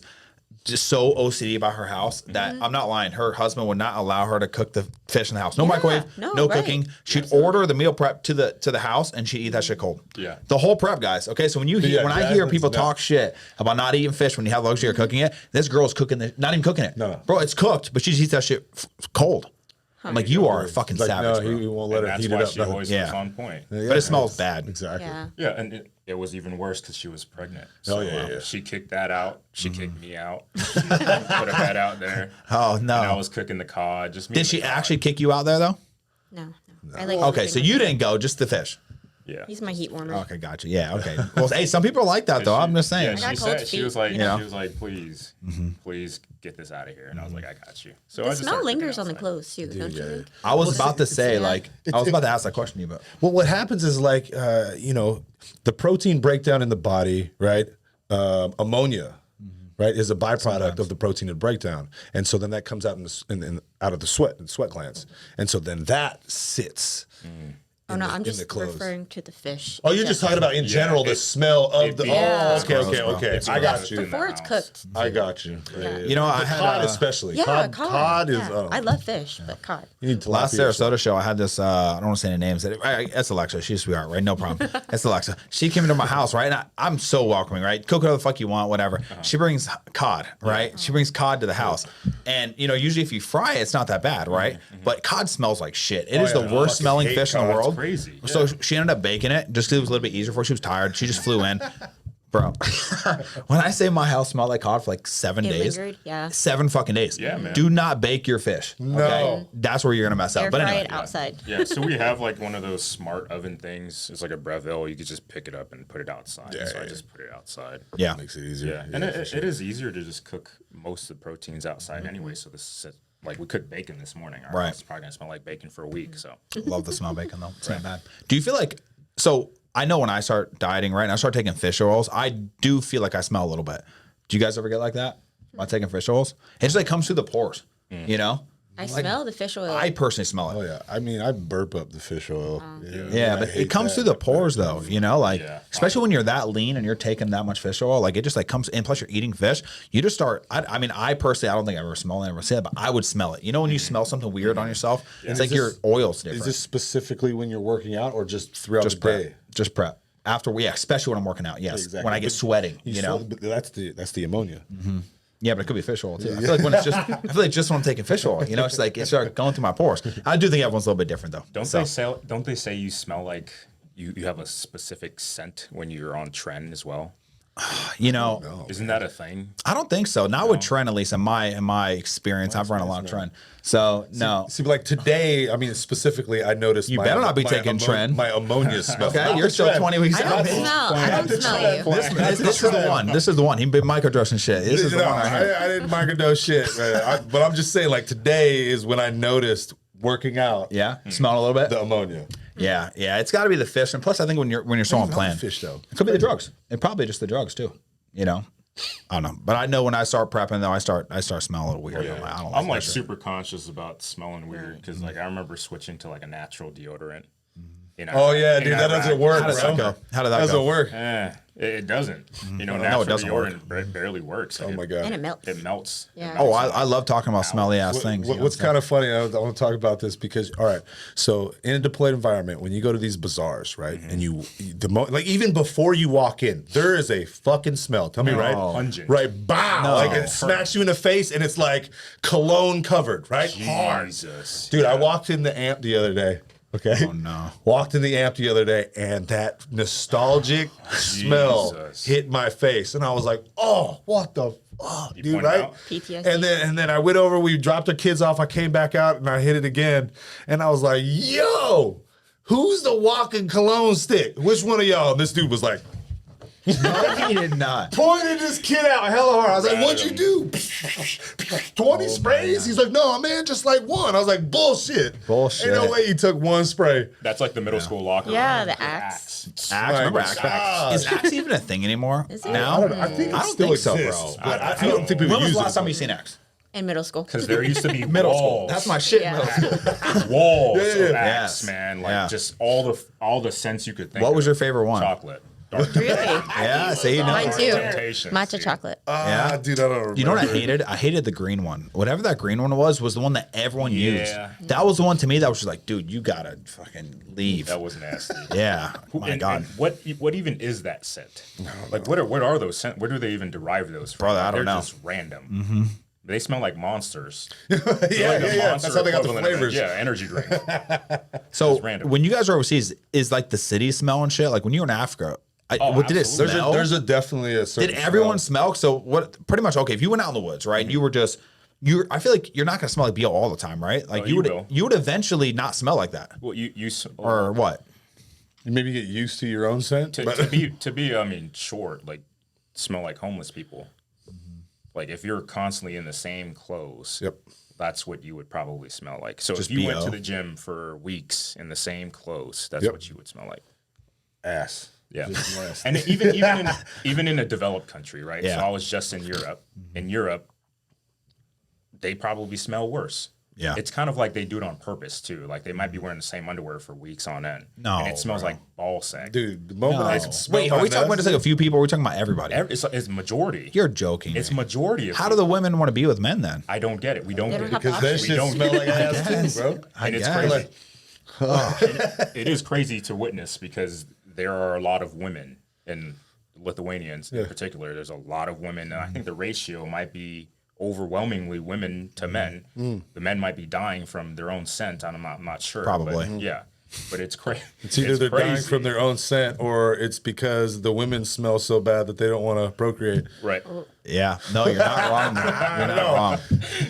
just so OCD about her house that I'm not lying. Her husband would not allow her to cook the fish in the house. No microwave, no right. cooking. She'd order the meal prep to the house and she'd eat that shit cold. Yeah. The whole prep, guys. Okay, so when you hear, Yeah, when I hear Jacqueline's people nuts. talk shit about not eating fish when you have luxury of cooking it, this girl's cooking not even cooking it. No. Bro, it's cooked, but she just eats that shit cold. I'm like, you are a fucking Like, savage, no, bro. he won't let And her that's heat why it up. she always Yeah. was on point. But it smells bad. Exactly. Yeah. Yeah, and it was even worse because she was pregnant. So yeah. she kicked that out. She kicked me out. She put her head out there. Oh no. And I was cooking the cod. Just me Did and she the cod. actually kick you out there though? No. I like Okay, cooking so with you it. didn't go, just the fish. Yeah. He's my heat warmer. Okay, gotcha. Yeah, okay. Well, hey, some people like that though. I'm just saying. Yeah, got she cold said she feet, was like, you know? please, please get this out of here. And I was like, I got you. So I The just smell started cooking lingers on the outside. clothes too, don't you think? I was about to say, yeah. like, I was about to ask that question to you, but Well, what happens is like, you know, the protein breakdown in the body, right? Ammonia, right, is a byproduct of the protein and breakdown, and so then that comes out out of the sweat glands, and so then that sits. Oh no, I'm in the just clothes. referring to the fish. Oh, you're just talking about in general the smell of the. Yeah. Oh, okay, okay, Gross, okay. It's I got gross. you. Before it's house. cooked. I got you. you know, I had cod especially. Yeah, cod is. yeah. I love fish, but cod. You need last tilapia. Sarasota show, I had this. I don't want to say any names. It's Alexa. She's a sweetheart, right? No problem. It's Alexa. She came into my house, right? And I'm so welcoming, right? Cook whatever the fuck you want, whatever. She brings cod, right? She brings cod to the house, and you know, usually if you fry it, it's not that bad, right? But cod smells like shit. It is yeah. the I worst fucking smelling hate fish in the cod. It's world. crazy. So she ended up baking it just because it was a little bit easier for her. She was tired. She just flew in. Bro, when I say my house smelled like cod for like 7 It days, lingered, yeah. 7 fucking days. Yeah, man. Do not bake your fish. No. That's where you're gonna mess Air up. But fry anyway, it outside. Yeah, so we have like one of those smart oven things. It's like a Breville. You could just pick it up and put it outside. Yeah, So I yeah. just put it outside. yeah. Makes it easier. Yeah, and it is easier to just cook most of the proteins outside anyway. So this is like we cooked bacon this morning. Our Right. house is probably gonna smell like bacon for a week. So Love the smell of bacon though. It's not bad. Do you feel like so? I know when I start dieting, right, and I start taking fish oils, I do feel like I smell a little bit. Do you guys ever get like that by taking fish oils? It just like comes through the pores, you know. I smell the fish oil. I personally smell it. Oh yeah. I mean, I burp up the fish oil. Yeah, I but hate it comes that. through the pores though, you know, like Yeah. especially when you're that lean and you're taking that much fish oil, like it just like comes and plus you're eating fish, you just start. I mean, I personally, I don't think I ever smell it, ever say it, but I would smell it. You know, when you smell something weird on yourself, it's like Is your this- oil's different. Is this specifically when you're working out or just throughout just the prep? day? Just prep. After yeah, especially when I'm working out. Yes, Exactly. when I get But sweating, you know. But that's the ammonia. Yeah, but it could be fish oil too. I feel like when it's just, I feel like just when I'm taking fish oil, you know, it's like it's going through my pores. I do think everyone's a little bit different though. don't they say you smell like you have a specific scent when you're on trend as well? You know, Isn't that a thing? I don't think so. Not with trend, at least in my experience. I've run a lot of trend, so no. See, like today, I mean, specifically, I noticed You better not be taking Tren. My ammonia smell. Okay, Not you're the still Tren. 20 weeks I out. don't smell you. This is the one. This is the one. He been microdosing shit. This is the No, one right here. I didn't microdose shit, man. But I'm just saying, like today is when I noticed working out. Yeah, smell a little bit. The ammonia. Yeah, it's got to be the fish, and plus, I think when you're so on plan, Fish though. it could be the drugs. It probably just the drugs too. You know, I don't know, but I know when I start prepping though, I start smelling a little weird. I don't I'm like that shit. super conscious about smelling weird because like I remember switching to like a natural deodorant. In Oh yeah, in dude, that Iraq. doesn't work, How does bro. that go? How did that Doesn't go? work. It doesn't. You know, No, natural it doesn't work. deodorant barely works. Like, Oh my god. And it melts. It melts. Yeah. Oh, I love talking about smelly ass things. you know, What's so- kind of funny, I want to talk about this because, all right, so in a deployed environment, when you go to these bazaars, right, and like even before you walk in, there is a fucking smell. Tell me, right? Pungent. Right, bow, like it smacks you in the face, and it's like cologne covered, right? Hard. Jesus. Dude, I walked in the amp the other day. Okay. Oh, no. Walked in the amp the other day, and that nostalgic smell Jesus. hit my face, and I was like, "Oh, what the fuck, dude!" pointed Right? out? PTSD. And then I went over. We dropped our kids off. I came back out, and I hit it again, and I was like, "Yo, who's the walking cologne stick? Which one of y'all?" And this dude was like, No, he did not. pointed this kid out hella hard. I was like, "What'd you do? 20 sprays?" He's like, "No, man, just like one." I was like, "Bullshit. Bullshit. Ain't no way he took one spray." That's like the middle school locker. Yeah, room. the axe. Axe, remember Axe? gosh. Is Axe even a thing anymore? Is it? Now? I think it I don't still think so, exists, bro. but I don't think people When was use the it. last time you seen Axe? In middle school. Because there used to be Middle school. walls. That's my shit. Yeah. Middle school. walls Yeah, yeah, of yeah. Axe, Yes. man. Like Yeah. just all the scents you could think. What was of. your favorite one? Chocolate. Dark Really? Yeah, see, you know. Mine too. Temptations, Matcha dude. chocolate. Ah, dude, I don't remember. You know what I hated? I hated the green one. Whatever that green one was the one that everyone used. Yeah. That was the one to me that was just like, dude, you gotta fucking leave. That was nasty. Yeah. My And- God. and what even is that scent? Like what are those scent? Where do they even derive those from? Brother, I don't They're know. just random. They smell like monsters. Yeah, Like the yeah. monster That's how they got the equivalent of, flavors. yeah, energy drink. So Just random. when you guys are overseas, is like the city smell and shit? Like when you were in Africa, Oh, what did it absolutely. smell? There's a definitely a certain Did everyone smell. smell? So what? Pretty much. Okay, if you went out in the woods, right, and you were just I feel like you're not gonna smell like BO all the time, right? Like Oh, you you would will. you would eventually not smell like that, Well, you or what? You maybe get used to your own scent. To be, I mean, short, like smell like homeless people. Like if you're constantly in the same clothes, Yep. that's what you would probably smell like. So Just if you went BO. to the gym for weeks in the same clothes, that's Yep. what you would smell like. Ass. Yeah, Just nasty. and even in a developed country, right? Yeah. So I was just in Europe. In Europe, they probably smell worse. Yeah. It's kind of like they do it on purpose too. Like they might be wearing the same underwear for weeks on end. No, and it smells bro. like ball sack. Dude, the moment I No. smell Wait, are my we talking about nuts- just like a few people? Or are we talking about everybody? It's majority. You're joking. It's me. majority of How do the women want to be with men then? I don't get it. We don't They get don't it. have Because that We shit don't- smell like ass too, bro. And it's guess. crazy. It is crazy to witness because there are a lot of women and Lithuanians in particular. There's a lot of women. And I think the ratio might be overwhelmingly women to men. The men might be dying from their own scent. I'm not sure. Probably. But yeah. But it's crazy. It's either they're dying from their own scent or it's because the women smell so bad that they don't want to procreate. right. Yeah. No, you're not wrong. You're not wrong.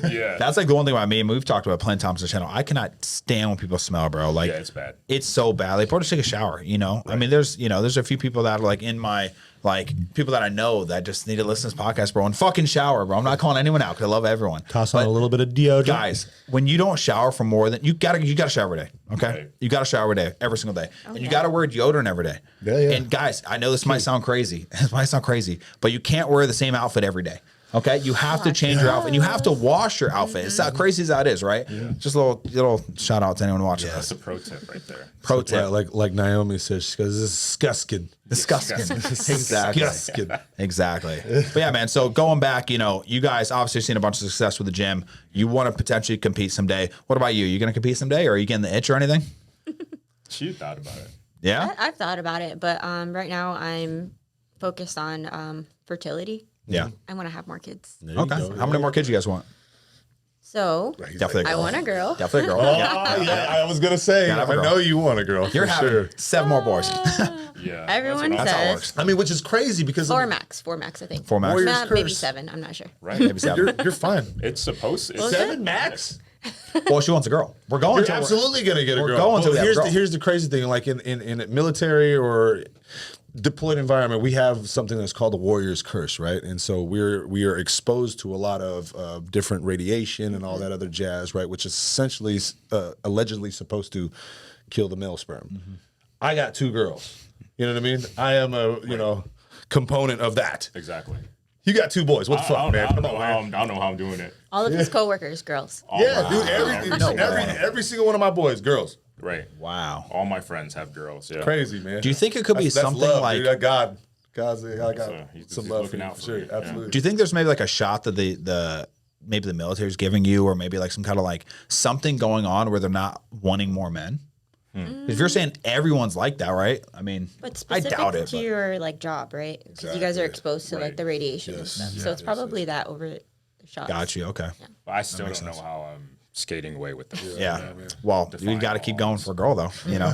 Yeah. That's like the one thing about me, and we've talked about it plenty of times on the channel. I cannot stand when people smell, bro. Like, Yeah, it's bad. It's so bad. Like, bro, just take a shower, you know? I mean, there's a few people that are like in my, like, people that I know that just need to listen to this podcast, bro, and fucking shower, bro. I'm not calling anyone out because I love everyone. Toss on a little bit of deodorant. Guys, when you don't shower for more than you gotta shower every day. Okay, Right. you gotta shower every day, every single day, and you gotta wear deodorant every day. Yeah. And guys, I know this might sound crazy. This might sound crazy, but you can't wear the same outfit every day. Okay, you have to change your outfit, and you have to wash your outfit. It's how crazy as that is, right? Just a little shout out to anyone watching That's this. a pro tip right there. Pro tip. Yeah, like Naomi says, she goes, "This is disgusting." Disgusting. Exactly. Disgusting. Exactly. But yeah, man. So going back, you guys obviously seen a bunch of success with the gym. You want to potentially compete someday. What about you? You going to compete someday, or are you getting the itch or anything? She thought about it. Yeah. I've thought about it, but right now I'm focused on fertility. Yeah. I want to have more kids. Okay. How many more kids you guys want? So Definitely a girl. I want a girl. Definitely a girl. Oh, Yeah. yeah, I was gonna say, Gotta have a I girl. know you want a girl. You're for having sure. 7 more boys. Yeah. Everyone that's what how it says works. I mean, which is crazy because four max, I think. 4 max. Warriors Maybe curse. 7. I'm not sure. Right. Maybe 7. You're fine. It's supposed to. Was it? Max. Well, she wants a girl. We're going You're to absolutely gonna get a we're girl. going to But have a here's girl. here's the crazy thing. Like in a military or deployed environment, we have something that's called the warrior's curse, right? And so we are exposed to a lot of different radiation and all that other jazz, right? Which is essentially allegedly supposed to kill the male sperm. I got 2 girls. You know what I mean? I am a component of that. Exactly. You got 2 boys. What the fuck, man? I Come don't on, know man. I don't know how I'm doing it. All of his coworkers, girls. Yeah, Wow. dude. Every single one of my boys, girls. Right. Wow. All my friends have girls. Yeah. Crazy, man. Do you think it could be That's something love, like? dude. I got I got So he's some just love looking for you, out for for sure. you, yeah. Absolutely. Do you think there's maybe like a shot that maybe the military's giving you, or maybe like some kind of like something going on where they're not wanting more men? If you're saying everyone's like that, right? I mean, But I specific doubt it. to But your like job, right? Because you guys are exposed to like Right. the radiation and Yes. stuff. Yeah. So it's probably that over the shots. got you. Okay. But I still don't know how I'm skating away with them. Yeah. Well, you Define got to keep all going for a girl, though. You know.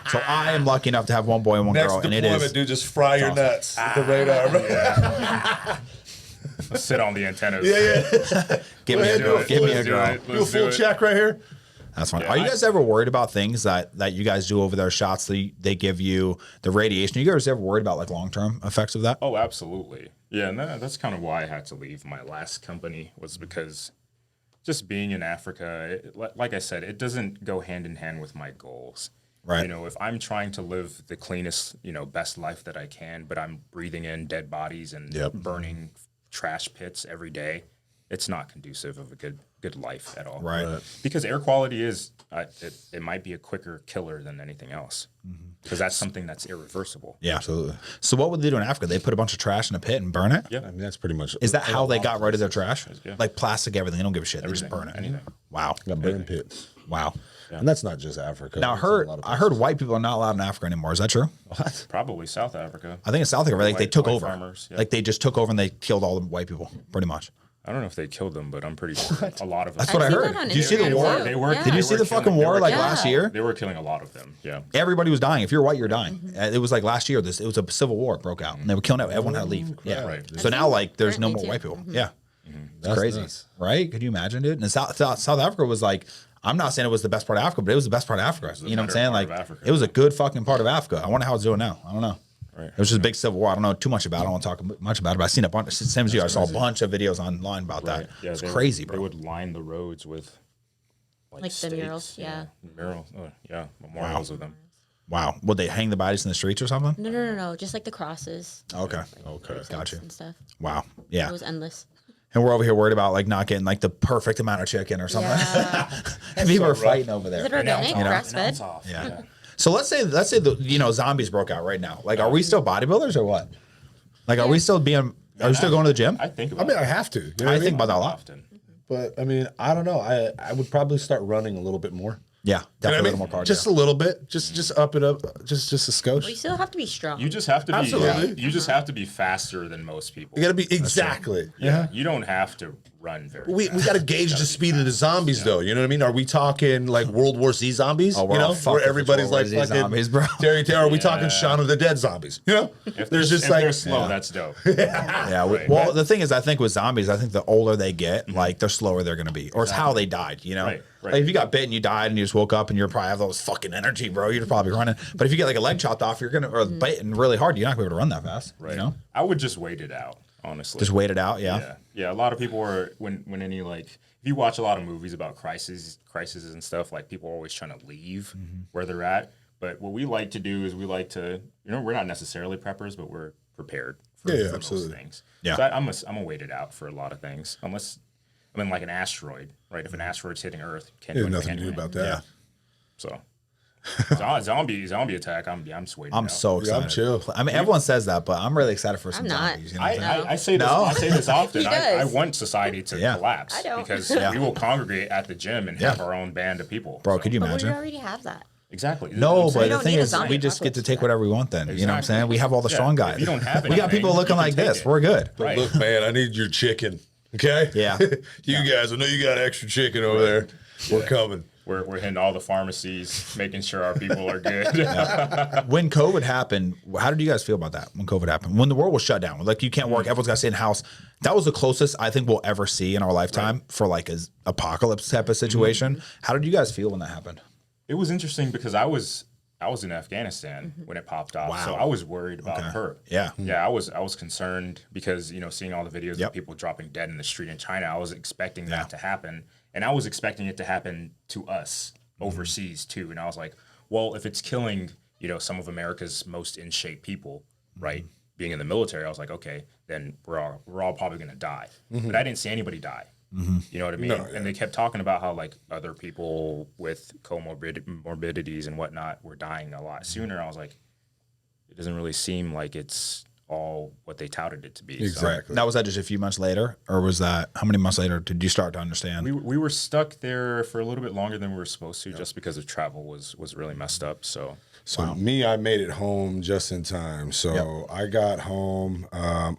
So I am lucky enough to have 1 boy and 1 Next girl, and it deployment, is. dude, just fry your nuts with the radar. Bro. Sit on the antennas. Yeah. Give me a ahead, girl. do it. Give me a Let's do girl. it. Do a Let's full do it. check right here. That's fine. Yeah, Are you I- guys ever worried about things that you guys do over there? Shots that they give you, the radiation. You guys ever worried about like long term effects of that? Oh, absolutely. Yeah, and that's kind of why I had to leave my last company, was because just being in Africa, like I said, it doesn't go hand in hand with my goals. Right. You know, if I'm trying to live the cleanest, best life that I can, but I'm breathing in dead bodies and Yep. burning trash pits every day, it's not conducive of a good life at all. Right. Because air quality is, it might be a quicker killer than anything else. Because that's something that's irreversible. Yeah, absolutely. So what would they do in Africa? They put a bunch of trash in a pit and burn it. Yeah. I mean, that's pretty much. Is that how they got rid of their trash? Yeah. Like plastic, everything. They don't give a shit. They just Everything, burn it. anything. Wow. Got burn pits, Wow. and that's not just Africa. Now It's a lot of I heard white people are not allowed in Africa anymore. Is that true? places. Probably South Africa. I think in South Africa, like they White- took white over. farmers, yeah. Like they just took over and they killed all the white people, pretty much. I don't know if they killed them, but I'm pretty sure a lot of them. That's what I I've seen heard. that on Did you see the Instagram, war? too. They were. Yeah. Did you see the fucking war like Yeah. last year? They were killing a lot of them. Yeah. Everybody was dying. If you're white, you're dying. It was like last year. It was a civil war broke out, and they were killing everyone. Had to leave. Yeah. Right. So now, like, there's no more Currently, white too. people. Yeah. That's Crazy, nuts. right? Could you imagine, dude? And South Africa was like, I'm not saying it was the best part of Africa, but it was the best part of Africa. You know what I'm saying? better Like, part of Africa. it was a good fucking part of Africa. I wonder how it's doing now. I don't know. Right. It was just a big civil war. I don't know too much about it. I don't want to talk much about it, but I've seen a bunch. Same as you. I saw a bunch of videos online about that. Yeah, It's crazy, bro. They would line the roads with Like the stakes, murals, yeah. Murals, memorials of them. Wow. Would they hang the bodies in the streets or something? No. Just like the crosses. Okay. Gravesites Gotcha. And stuff. Wow. Yeah. It was endless. And we're over here worried about like not getting like the perfect amount of chicken or something. Yeah. And people are fighting over there. Is it organic? Grass fed? Yeah. So let's say the zombies broke out right now. Like, are we still bodybuilders or what? Like, are we still going to the gym? I think about I have to. You know what I think about that a lot. often. But I mean, I don't know. I would probably start running a little bit more. Yeah, You know definitely what I a mean? little more cardio. Just a little bit. Just up it up. Just a Well, you skosh. still have to be strong. You just have to be. Absolutely. You just have to be faster than most people. You got to be exactly. Yeah. You don't have to run very. We fast. got to gauge the speed of the zombies, though. You know what I mean? Are we talking like World War Z zombies? Oh, we're you all know, fucked where if it's everybody's World War like Z fucking zombies, bro. Terry. Are we talking Yeah. Shaun of the Dead zombies? You know, If there's just if like they're slow, that's dope. Yeah. Right. Well, the thing is, I think with zombies, I think the older they get, like the slower they're going to be, or it's how they died. You know, Right, right. Like if you got bit and you died and you just woke up and you're probably have those fucking energy, bro. You're probably running. But if you get like a leg chopped off, or bitten really hard, you're not going to be able to run that fast. Right. You know, I would just wait it out, honestly. just wait it out. Yeah. Yeah. Yeah. A lot of people are when any like if you watch a lot of movies about crises and stuff, like people are always trying to leave where they're at. But what we like to do is we like to, we're not necessarily preppers, but we're prepared for those absolutely. things. Yeah. So I'm gonna wait it out for a lot of things, unless I mean like an asteroid, right? If an asteroid's hitting Earth, can't do nothing anything to do anyway. about that. Yeah. So zombie attack. I'm just waiting. I'm out. so Yeah, excited. I'm chill. I mean, everyone says that, but I'm really excited for some I'm not. zombies. You know what I'm saying? I say this. No? I say this often. He I does. want society to Yeah. collapse I don't. because we will congregate at the gym and have our own band of people. Bro, So- could you But we imagine? already have that. Exactly. No, I'm saying- but the don't thing need a is, zombie we just get to apocalypse take for whatever we want then. You know what I'm Exactly. saying? We have all the Yeah. strong If guys. you don't have we got anything, people you looking can like take this. it. We're good. Right. Look, man, I need your chicken. Okay. Yeah. you guys, I know you got extra chicken over there. We're coming. We're hitting all the pharmacies, making sure our people are good. When COVID happened, how did you guys feel about that? When COVID happened, when the world was shut down, like you can't work, everyone's got to stay in the house. That was the closest I think we'll ever see in our lifetime for like an apocalypse type of situation. How did you guys feel when that happened? It was interesting because I was in Afghanistan when it popped off, so I was worried about her. Yeah. Yeah, I was concerned because seeing all the videos Yep. of people dropping dead in the street in China, I was expecting that to happen, and I was expecting it to happen to us overseas too. And I was like, well, if it's killing some of America's most in shape people, right? Being in the military, I was like, okay, then we're all probably gonna die. But I didn't see anybody die. You know what I mean? And they kept talking about how like other people with comorbidities and whatnot were dying a lot sooner. I was like, it doesn't really seem like it's all what they touted it to be. So Exactly. Now, was that just a few months later, or was that how many months later did you start to understand? we were stuck there for a little bit longer than we were supposed to, just because of travel was really messed up. So Me, I made it home just in time. So I got home.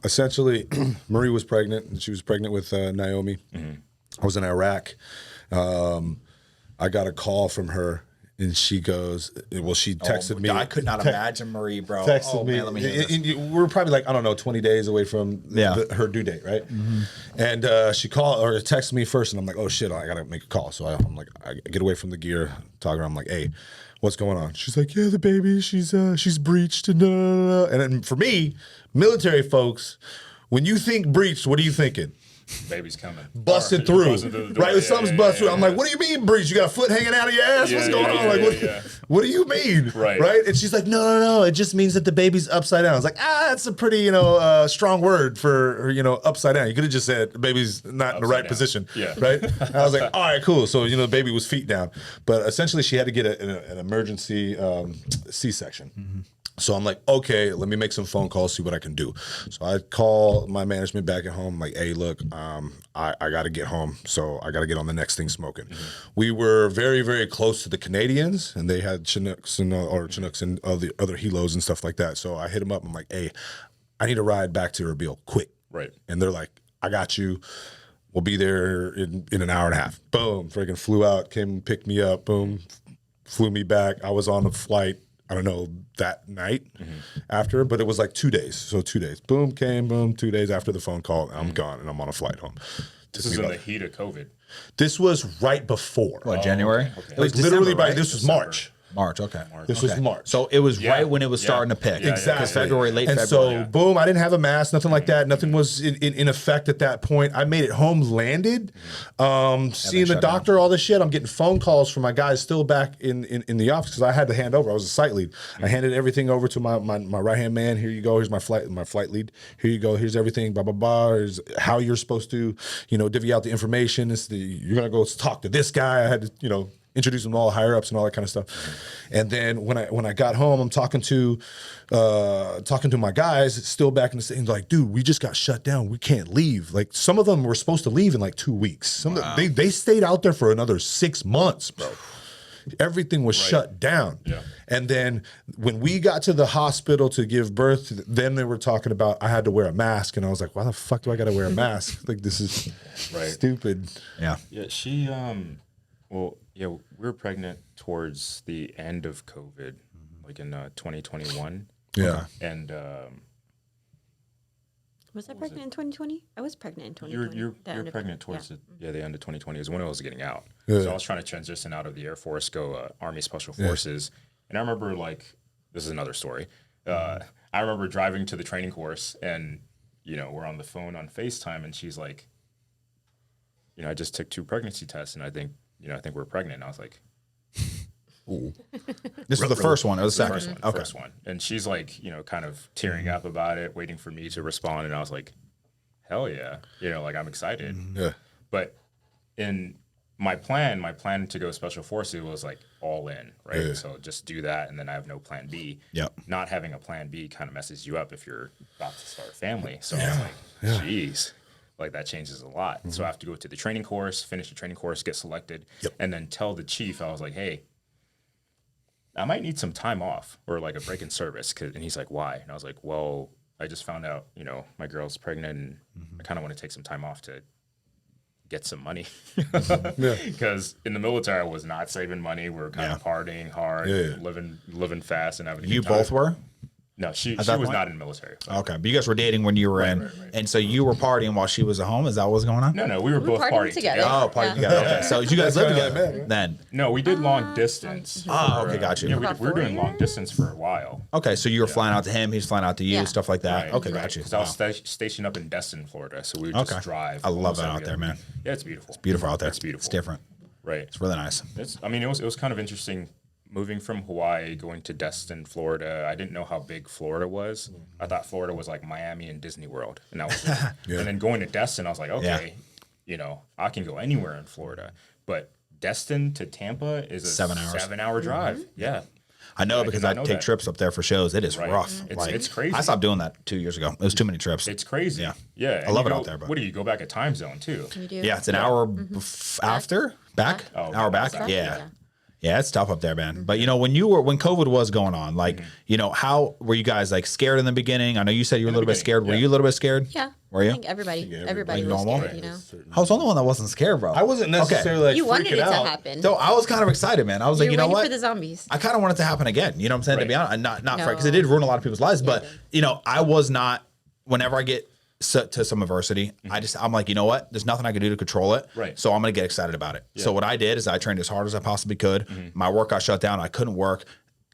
Essentially, Marie was pregnant, and she was pregnant with Naomi. I was in Iraq. I got a call from her, and she goes, well, she texted me. I could not imagine Marie, bro. Texted me. Man, let me hear this. And we're probably like, I don't know, 20 days away from her due date, right? And she called or texted me first, and I'm like, oh shit, I gotta make a call. So I'm like, I get away from the gear, talk to her. I'm like, hey, what's going on? She's like, yeah, the baby, she's breached, and and then for me, military folks, when you think breached, what are you thinking? baby's coming. Busted Or through, busting the door. right? If something's busted through, I'm like, what do you mean breach? You got a foot hanging out of your ass? What's going on? Like, what do you mean? Right. And she's like, no. It just means that the baby's upside down. I was like, that's a pretty, strong word for, upside down. You could have just said the baby's not in the right down. position. Yeah. Right. And I was like, all right, cool. So, the baby was feet down, but essentially she had to get an emergency C-section. So I'm like, okay, let me make some phone calls, see what I can do. So I call my management back at home. I'm like, hey, look, I got to get home. So I got to get on the next thing smoking. We were very, very close to the Canadians, and they had Chinooks and other helos and stuff like that. So I hit them up. I'm like, hey, I need a ride back to Erbil quick. Right. And they're like, I got you. We'll be there in an hour and a half. Boom. Freaking flew out, came picked me up. Boom. Flew me back. I was on the flight, I don't know, that night after, but it was like 2 days. So 2 days. Boom, came, boom, 2 days after the phone call, and I'm gone, and I'm on a flight home. This is in the heat of COVID. This was right before. What, January? Okay. It was Like literally December, right? this was December. March. March, okay. This was March. So it was Yeah. right when it was Yeah. starting to pick. Yeah, Exactly. Because February, late and February. so, boom, I didn't have a mask, nothing like that. Nothing was in effect at that point. I made it home, landed, seeing the shut doctor, all this shit. I'm getting phone calls from my guys still back in the office because I had to hand over. I was a site lead. I handed everything over to my right-hand man. Here you go. Here's my flight lead. Here you go. Here's everything, blah, blah, blah. Here's how you're supposed to, divvy out the information. You're going to go talk to this guy. I had to, introduce them to all higher ups and all that kind of stuff. And then when I got home, I'm talking to my guys still back in the States, like, dude, we just got shut down. We can't leave. Like some of them were supposed to leave in like 2 weeks. They stayed out there for another 6 months, bro. Everything was shut down. Yeah. And then when we got to the hospital to give birth, then they were talking about I had to wear a mask. And I was like, why the fuck do I got to wear a mask? Like, this is stupid. Yeah. Yeah, she we were pregnant towards the end of COVID, like in 2021. Yeah. And Was I pregnant in 2020? I was pregnant in 2020. you're pregnant towards the end of 2020 is when it was getting out. Yeah. So I was trying to transition out of the Air Force, go Army Special Forces, and I remember this is another story. I remember driving to the training course, and we're on the phone on FaceTime, and she's like, I just took 2 pregnancy tests, and I think we're pregnant. And I was like, Ooh. This was the first one or the second? first one, Okay. first one. And she's like, kind of tearing up about it, waiting for me to respond. And I was like, hell yeah. I'm excited. Yeah. But in my plan to go special forces was like all in, right? Yeah. So just do that. And then I have no plan B. Yep. Not having a plan B kind of messes you up if you're about to start a family. So I was like, geez. Like that changes a lot. So I have to go to the training course, finish the training course, get selected, and then tell the chief, I was like, hey, I might need some time off or like a break in service. And he's like, why? And I was like, well, I just found out, my girl's pregnant and I kind of want to take some time off to get some money. Because in the military, I was not saving money. We were kind of partying hard, living fast and having a You good time. both were? No, she was that point? not in the military. Okay. But you guys were dating when you were in. right. And so you were partying while she was at home? Is that what was going on? No, we were both partying partying together. together. Oh, partying together. Okay. So you guys lived together then? No, we did long distance. Oh, okay, got you. Yeah, About we were 4 doing long distance for a while. Okay, so you were flying out to him, he's flying out to you, Yeah. stuff like that. Okay, got you. Because I was stationed up in Destin, Florida, so we would just drive. I love almost that every out there, other man. week. Yeah, it's beautiful. It's Beautiful out there. It's beautiful. It's different. Right. It's really nice. It was kind of interesting moving from Hawaii, going to Destin, Florida. I didn't know how big Florida was. I thought Florida was like Miami and Disney World, and that was it. And then going to Destin, I was like, okay, I can go anywhere in Florida, but Destin to Tampa is a 7 hours. 7-hour drive. Yeah. I know I because did I not know take that. trips up there for shows. It is rough. It's crazy. I stopped doing that 2 years ago. It was too many trips. It's crazy. Yeah. Yeah. I love you it go- out there, but- What do you go back a time zone too? You do? Yeah, it's an hour after back. Oh, hour back. exactly. Yeah. Yeah, it's tough up there, man. But when COVID was going on, like, how were you guys like scared in the beginning? I know you said you were a little bit scared. Were yeah. you a little bit scared? Yeah. Were you? I think everybody was normal? scared, I was the only one that wasn't scared, bro. I wasn't necessarily like You wanted freaking it to out. happen. So I was kind of excited, man. I was like, You're you know waiting what? for the zombies. I kind of want it to happen again. You know what I'm saying? To be Right. honest, not No. because it did ruin a lot of people's lives. But it I was not. Whenever I get to some adversity, I'm like, you know what? There's nothing I can do to control it. Right. So I'm gonna get excited about it. So what I did is I trained as hard as I possibly could. My work got shut down. I couldn't work.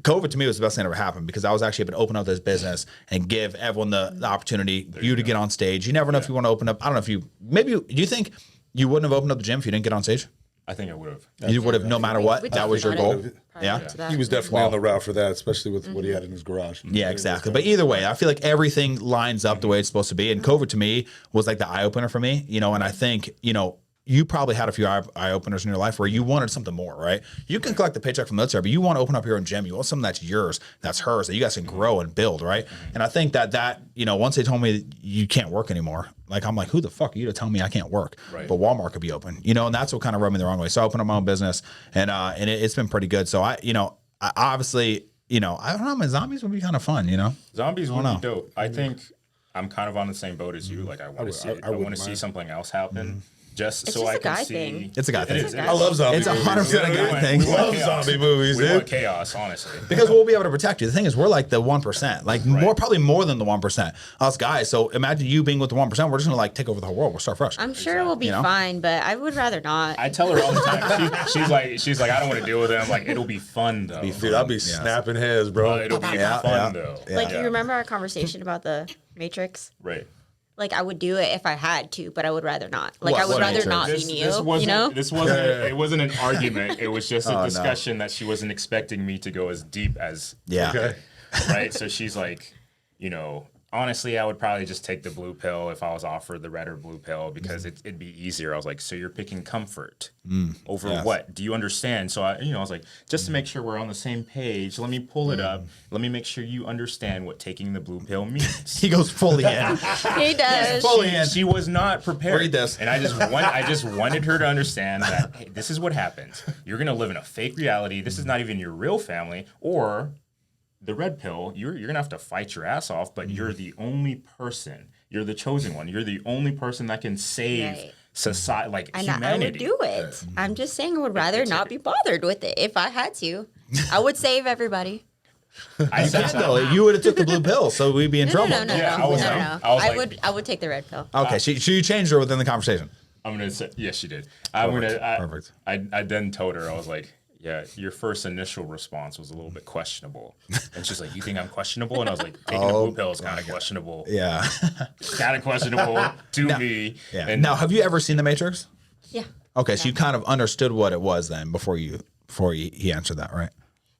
COVID to me was the best thing that ever happened because I was actually able to open up this business and give everyone the opportunity, you to get on stage. You never know if you want to open up. I don't know if do you think you wouldn't have opened up the gym if you didn't get on stage? I think I would have. You would have, no matter what. We That was your talked goal. about it prior Yeah. to that. He was definitely on the route for that, especially with what he had in his garage. Yeah, exactly. But either way, I feel like everything lines up the way it's supposed to be. And COVID to me was like the eye opener for me, and I think, you probably had a few eye openers in your life where you wanted something more, right? You can collect the paycheck from the military, but you want to open up your own gym. You want something that's yours, that's hers, that you guys can grow and build, right? And I think that once they told me you can't work anymore, like I'm like, who the fuck are you to tell me I can't work? Right. But Walmart could be open, and that's what kind of rubbed me the wrong way. So I opened up my own business, and it's been pretty good. So I obviously, I don't know, my zombies would be kind of fun, Zombies would know. be dope. I think I'm kind of on the same boat as you. Like I want to see. I want wouldn't to see mind. something else happen. just It's so just I a can guy see. thing. It's a guy thing. It is. I love zombie It's movies. 100% a guy thing. We love chaos. zombie movies, We want dude. chaos, honestly. Because we'll be able to protect you. The thing is, we're like the 1%, like probably more than the 1%. Us guys. So imagine you being with the 1%. We're just gonna like take over the whole world. We'll start fresh. I'm sure we'll be You know? fine, but I would rather not. I tell her all the time. She's like, I don't want to deal with it. I'm like, it'll be fun though. Dude, I'll be snapping heads, bro. It'll be Yeah, fun yeah. though. Yeah. Like, you remember our conversation about the Matrix? Right. Like, I would do it if I had to, but I would rather not. Like, What- I would what rather Matrix? not be Neo, you know? This wasn't. It wasn't an argument. It was just a no. discussion that she wasn't expecting me to go as deep as. Yeah. Okay. Right. So she's like, honestly, I would probably just take the blue pill if I was offered the red or blue pill because it'd be easier. I was like, so you're picking comfort over what? Do you understand? So I was like, just to make sure we're on the same page, let me pull it up. Let me make sure you understand what taking the blue pill means. He goes fully in. He does. fully in. She was not prepared. Read this. And I just wanted her to understand that, hey, this is what happens. You're gonna live in a fake reality. This is not even your real family. Or the red pill, you're gonna have to fight your ass off, but you're the only person. You're the chosen one. You're the only person that can save Right. society, like And I would humanity. do it. I'm just saying I would rather not be bothered with it if I had to. I would save everybody. I said so. No, you would have took the blue pill, so we'd be in No, trouble. no, no, Yeah, no, I was no, like- no. I was I like- would, I would take the red pill. Okay, she changed her within the conversation. I'm gonna say yes, she did. Perfect. I then told her, I was like, yeah, your first initial response was a little bit questionable. And she's like, you think I'm questionable? And I was like, taking the blue pill is kind of questionable. Yeah. It's kind of questionable to me. Yeah. And Now, have you ever seen The Matrix? Yeah. Okay, so you kind of understood what it was then before he answered that, right?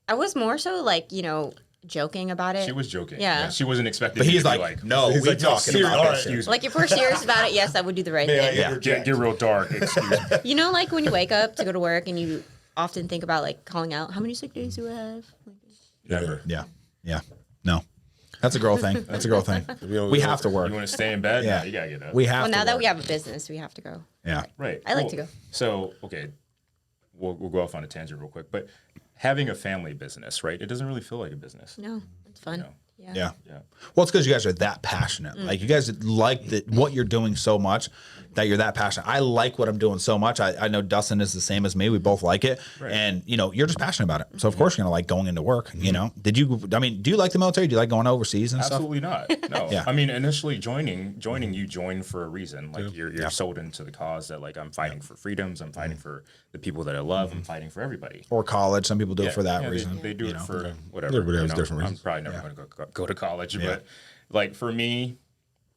I was more so like, joking about it. she was joking. Yeah. She wasn't expecting But me he's to be like, no, He's we like, talking serious, about all this right. shit. Excuse me. Like, if we're serious about it, yes, I would do the right thing. Yeah. Get real dark. Excuse me. Like when you wake up to go to work and you often think about like calling out, how many sick days do I have? Never. Yeah. No. That's a girl thing. That's a girl thing. We have to work. You want to stay in bed? Yeah. No, you gotta get up. We have Well, to now that work. we have a business, we have to go. Yeah. Right. I like to go. So, okay, we'll go off on a tangent real quick. But having a family business, right? It doesn't really feel like a business. No, it's fun. No. Yeah. Yeah. Yeah. Well, it's because you guys are that passionate. Like you guys like what you're doing so much that you're that passionate. I like what I'm doing so much. I know Dustin is the same as me. We both like it, and you're just passionate about it. So of course you're gonna like going into work. Do you like the military? Do you like going overseas and Absolutely not. No. Yeah. I mean, initially joining, you join for a reason. Like you're sold into the cause that like I'm fighting for freedoms. I'm fighting for the people that I love. I'm fighting for everybody. or college? Some people do it for that Yeah, reason. They do it for whatever. Everybody has you know? different I'm reasons. probably never going to go to college, but like for me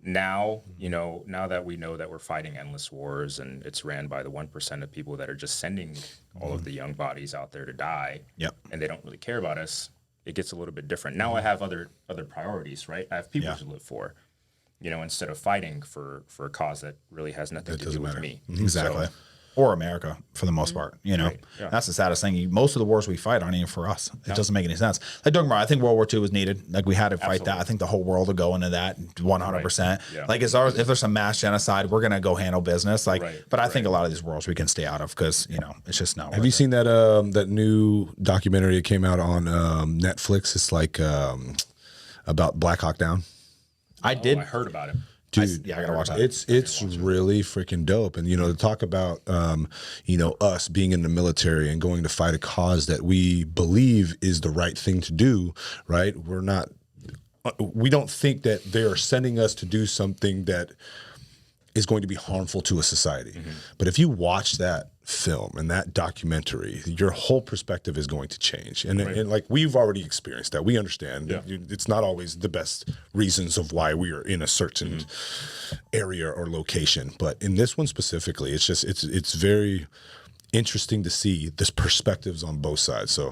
now, now that we know that we're fighting endless wars and it's ran by the 1% of people that are just sending all of the young bodies out there to die, Yep. and they don't really care about us, it gets a little bit different. Now I have other priorities, right? I have people to live for, instead of fighting for a cause that really has nothing to do with me. Exactly. Or America for the most part, yeah. That's the saddest thing. Most of the wars we fight aren't even for us. It doesn't make any sense. Like, don't get me wrong, I think World War II was needed. Like, we had to fight that. I think the whole world will go into that 100%. Right. Yeah. Like, if there's some mass genocide, we're going to go handle business. Like, Right. but I think a lot of these wars we can stay out of because, it's just not Have you seen that that new documentary that came out on Netflix? It's like about Black Hawk Down. I did. I heard about it. Dude, I gotta watch that. It's really freaking dope. And to talk about us being in the military and going to fight a cause that we believe is the right thing to do, right? We don't think that they are sending us to do something that is going to be harmful to a society. Mm-hmm. But if you watch that film and that documentary, your whole perspective is going to change. And like we've already experienced that. We understand it's not always the best reasons of why we are in a certain area or location. But in this one specifically, it's just it's very interesting to see this perspectives on both sides. So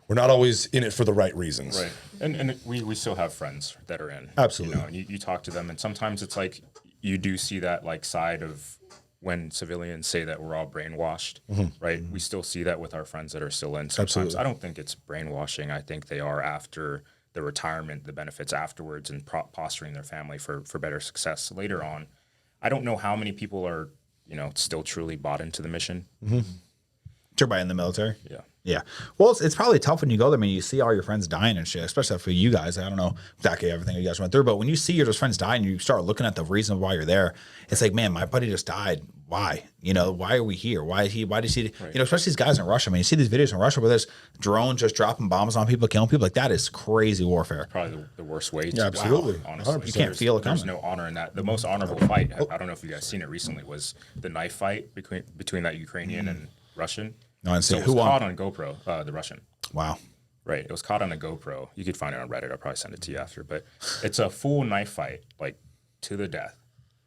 we're not always in it for the right reasons. Right. And we still have friends that are in. Absolutely. And you talk to them, and sometimes it's like you do see that like side of when civilians say that we're all brainwashed, right? We still see that with our friends that are still in. Sometimes Absolutely. I don't think it's brainwashing. I think they are after the retirement, the benefits afterwards, and posturing their family for better success later on. I don't know how many people are, still truly bought into the mission. Everybody in the military. Yeah. Yeah. Well, it's probably tough when you go there. I mean, you see all your friends dying and shit, especially for you guys. I don't know exactly everything you guys went through, but when you see your friends die and you start looking at the reason why you're there, it's like, man, my buddy just died. Why? You know, why are we here? Why does he, right. You know, especially these guys in Russia. I mean, you see these videos in Russia where there's drones just dropping bombs on people, killing people. Like, that is crazy warfare. Probably the worst way. Yeah, absolutely. Wow, honestly. You can't feel it There's coming. no honor in that. The most honorable fight, I don't know if you guys seen it recently, was the knife fight between that Ukrainian and Russian. No, I didn't see So it. it Who was won? caught on GoPro, the Russian. Wow. Right. It was caught on a GoPro. You could find it on Reddit. I'll probably send it to you after. But it's a full knife fight, like to the death.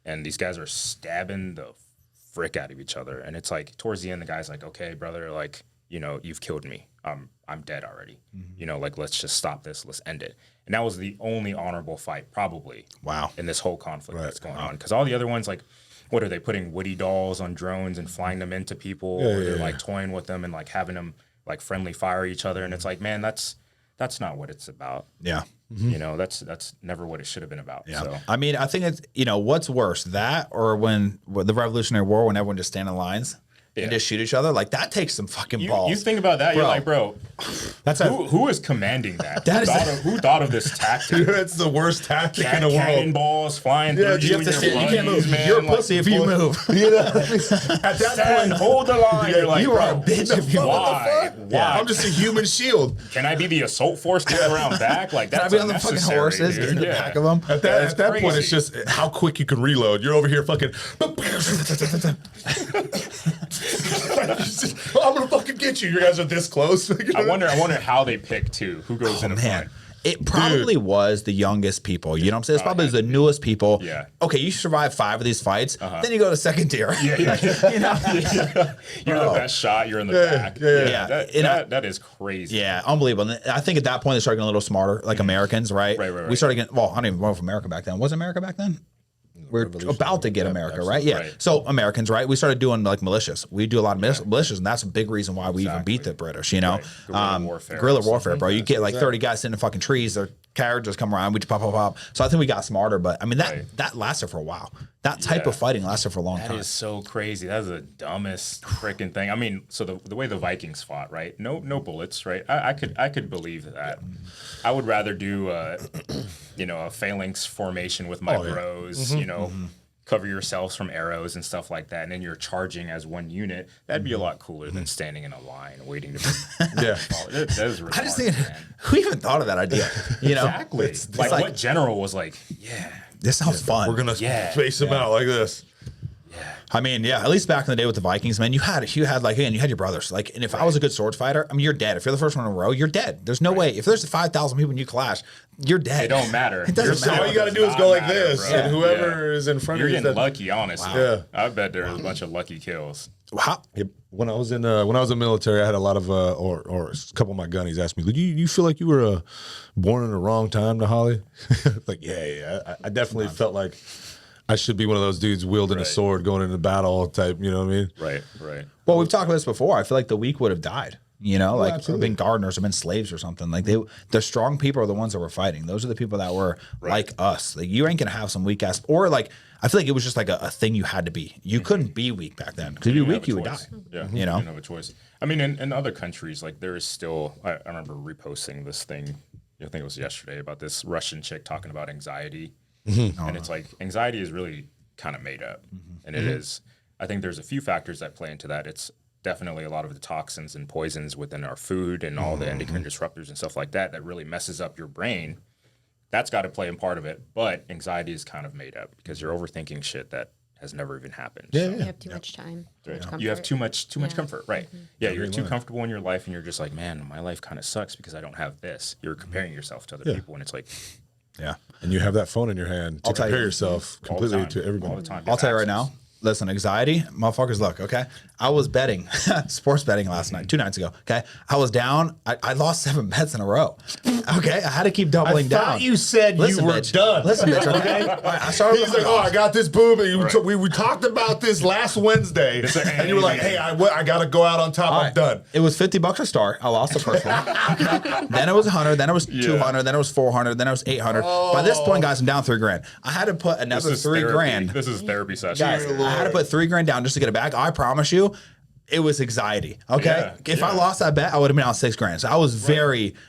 And these guys are stabbing the frick out of each other. And it's like towards the end, the guy's like, okay, brother, like, you know, you've killed me. I'm dead already. You know, like, let's just stop this. Let's end it. And that was the only honorable fight, probably. Wow. In this whole conflict that's going on. Because all the other ones, like, what are they putting Woody dolls on drones and flying them into people? Or they're like toying with them and like having them like friendly fire each other. And it's like, man, that's not what it's about. Yeah. You know, that's never what it should have been about. Yeah. So. I mean, I think it's, you know, what's worse, that or when the Revolutionary War, when everyone just stand in lines and just shoot each other? Like, that takes some fucking balls. You think about that, you're like, bro, That's who is commanding that? That who thought of this tactic? That's the worst tactic in the world. Cannonballs flying through you have to in sit. your You can't buggies, move. man. You're a like, pussy if you move. At that Stand, point, hold the line. You're like, You bro, are a bitch if you move. why? Why? I'm just a human shield. Can I be the assault force going around back? Like, Can I that's be on the fucking unnecessary, horses, dude. get in the back of them? At That's that point, it's crazy. just how quick you can reload. You're over here fucking. I'm gonna fucking get you. You guys are this close. I wonder how they pick too. Who goes in a Man, fight? it probably was the youngest people. You know what I'm saying? It's probably the newest people. Yeah. Okay, you survive 5 of these fights, then you go to second tier. Yeah. You know? You're the best shot. You're in the back. Yeah. That is crazy. Yeah, unbelievable. And I think at that point they started getting a little smarter, like Americans, right? Right. We started getting, well, I don't even know if America back then. Was America back then? We're about to get America, right? Yeah. Right. So Americans, right? We started doing like militias. We do a lot of militias, and that's a big reason why we even beat the British, you know? Right. Guerrilla warfare. Guerrilla warfare, bro. You get like 30 guys sitting in fucking trees, their carriages come around, we just pop. So I think we got smarter, but I mean, that lasted for a while. That type of fighting lasted for a long time. That is so crazy. That is the dumbest freaking thing. I mean, so the way the Vikings fought, right? No bullets, right? I could believe that. I would rather do a phalanx formation with my bros, you know, cover yourselves from arrows and stuff like that, and then you're charging as one unit. That'd be a lot cooler than standing in a line waiting to be. Yeah. That is retarded, I just think, man. who even thought of that idea? You know? Exactly. It's Like, like, what general was like, yeah. this sounds fun. We're gonna Yeah. face them out like this. I mean, yeah, at least back in the day with the Vikings, man, you had like, again, you had your brothers. Like, and if I was a good sword fighter, I mean, you're dead. If you're the first one in a row, you're dead. There's no way. If there's 5,000 people and you clash, you're dead. It don't matter. It doesn't So matter. all you gotta do is Does go not like matter, this, bro. and whoever is in front You're of you. getting lucky, honestly. Yeah. I bet there's a bunch of lucky kills. How, Yep. When I was in the military, I had a lot of or a couple of my gunnies asked me, "You feel like you were born in the wrong time, Nahali?" Like, yeah. I definitely felt like I should be one of those dudes wielding a sword, going into battle type. You know what I mean? Right. well, we've talked about this before. I feel like the weak would have died. You know, like absolutely. been gardeners or been slaves or something. Like the strong people are the ones that were fighting. Those are the people that were like us. Like, you ain't gonna have some weak ass, or like, I feel like it was just like a thing you had to be. You couldn't be weak back then, because if you're weak, you would die. Yeah, You know? didn't have a choice. I mean, in other countries, like there is still. I remember reposting this thing. I think it was yesterday about this Russian chick talking about anxiety, and it's like anxiety is really kind of made up, and it is. I think there's a few factors that play into that. It's definitely a lot of the toxins and poisons within our food and all the endocrine disruptors and stuff like that really messes up your brain. That's got to play a part of it, but anxiety is kind of made up because you're overthinking shit that has never even happened. Yeah, So, You have too much time. Too much comfort. you have too much comfort, right? Yeah, you're too much. comfortable in your life, and you're just like, man, my life kind of sucks because I don't have this. You're comparing yourself to other people, and it's like Yeah. And you have that phone in your hand to tell you- compare yourself all the completely time, to everybody. all the time. I'll tell you right now. Listen, anxiety, motherfuckers, look, okay? I was betting, sports betting last night, 2 nights ago, okay? I was down. I lost 7 bets in a row, okay? I had to keep doubling down. you said Listen, you were bitch. done. Listen, bitch, okay? All right, I started He's with like, oh, I got this boob. And we talked about this last Wednesday. And you were like, hey, I got to go out on top. All I'm right. done. It was $50 a start. I lost the first one. Then it was 100. Then it was 200. Then it was 400. Then it was 800. By this point, guys, I'm down $3,000. I had to put another this is $3,000. This is therapy session. Guys, I had to put $3,000 down just to get it back. I promise you, it was anxiety. Okay. Yeah, If I lost that bet, I would have been out $6,000. So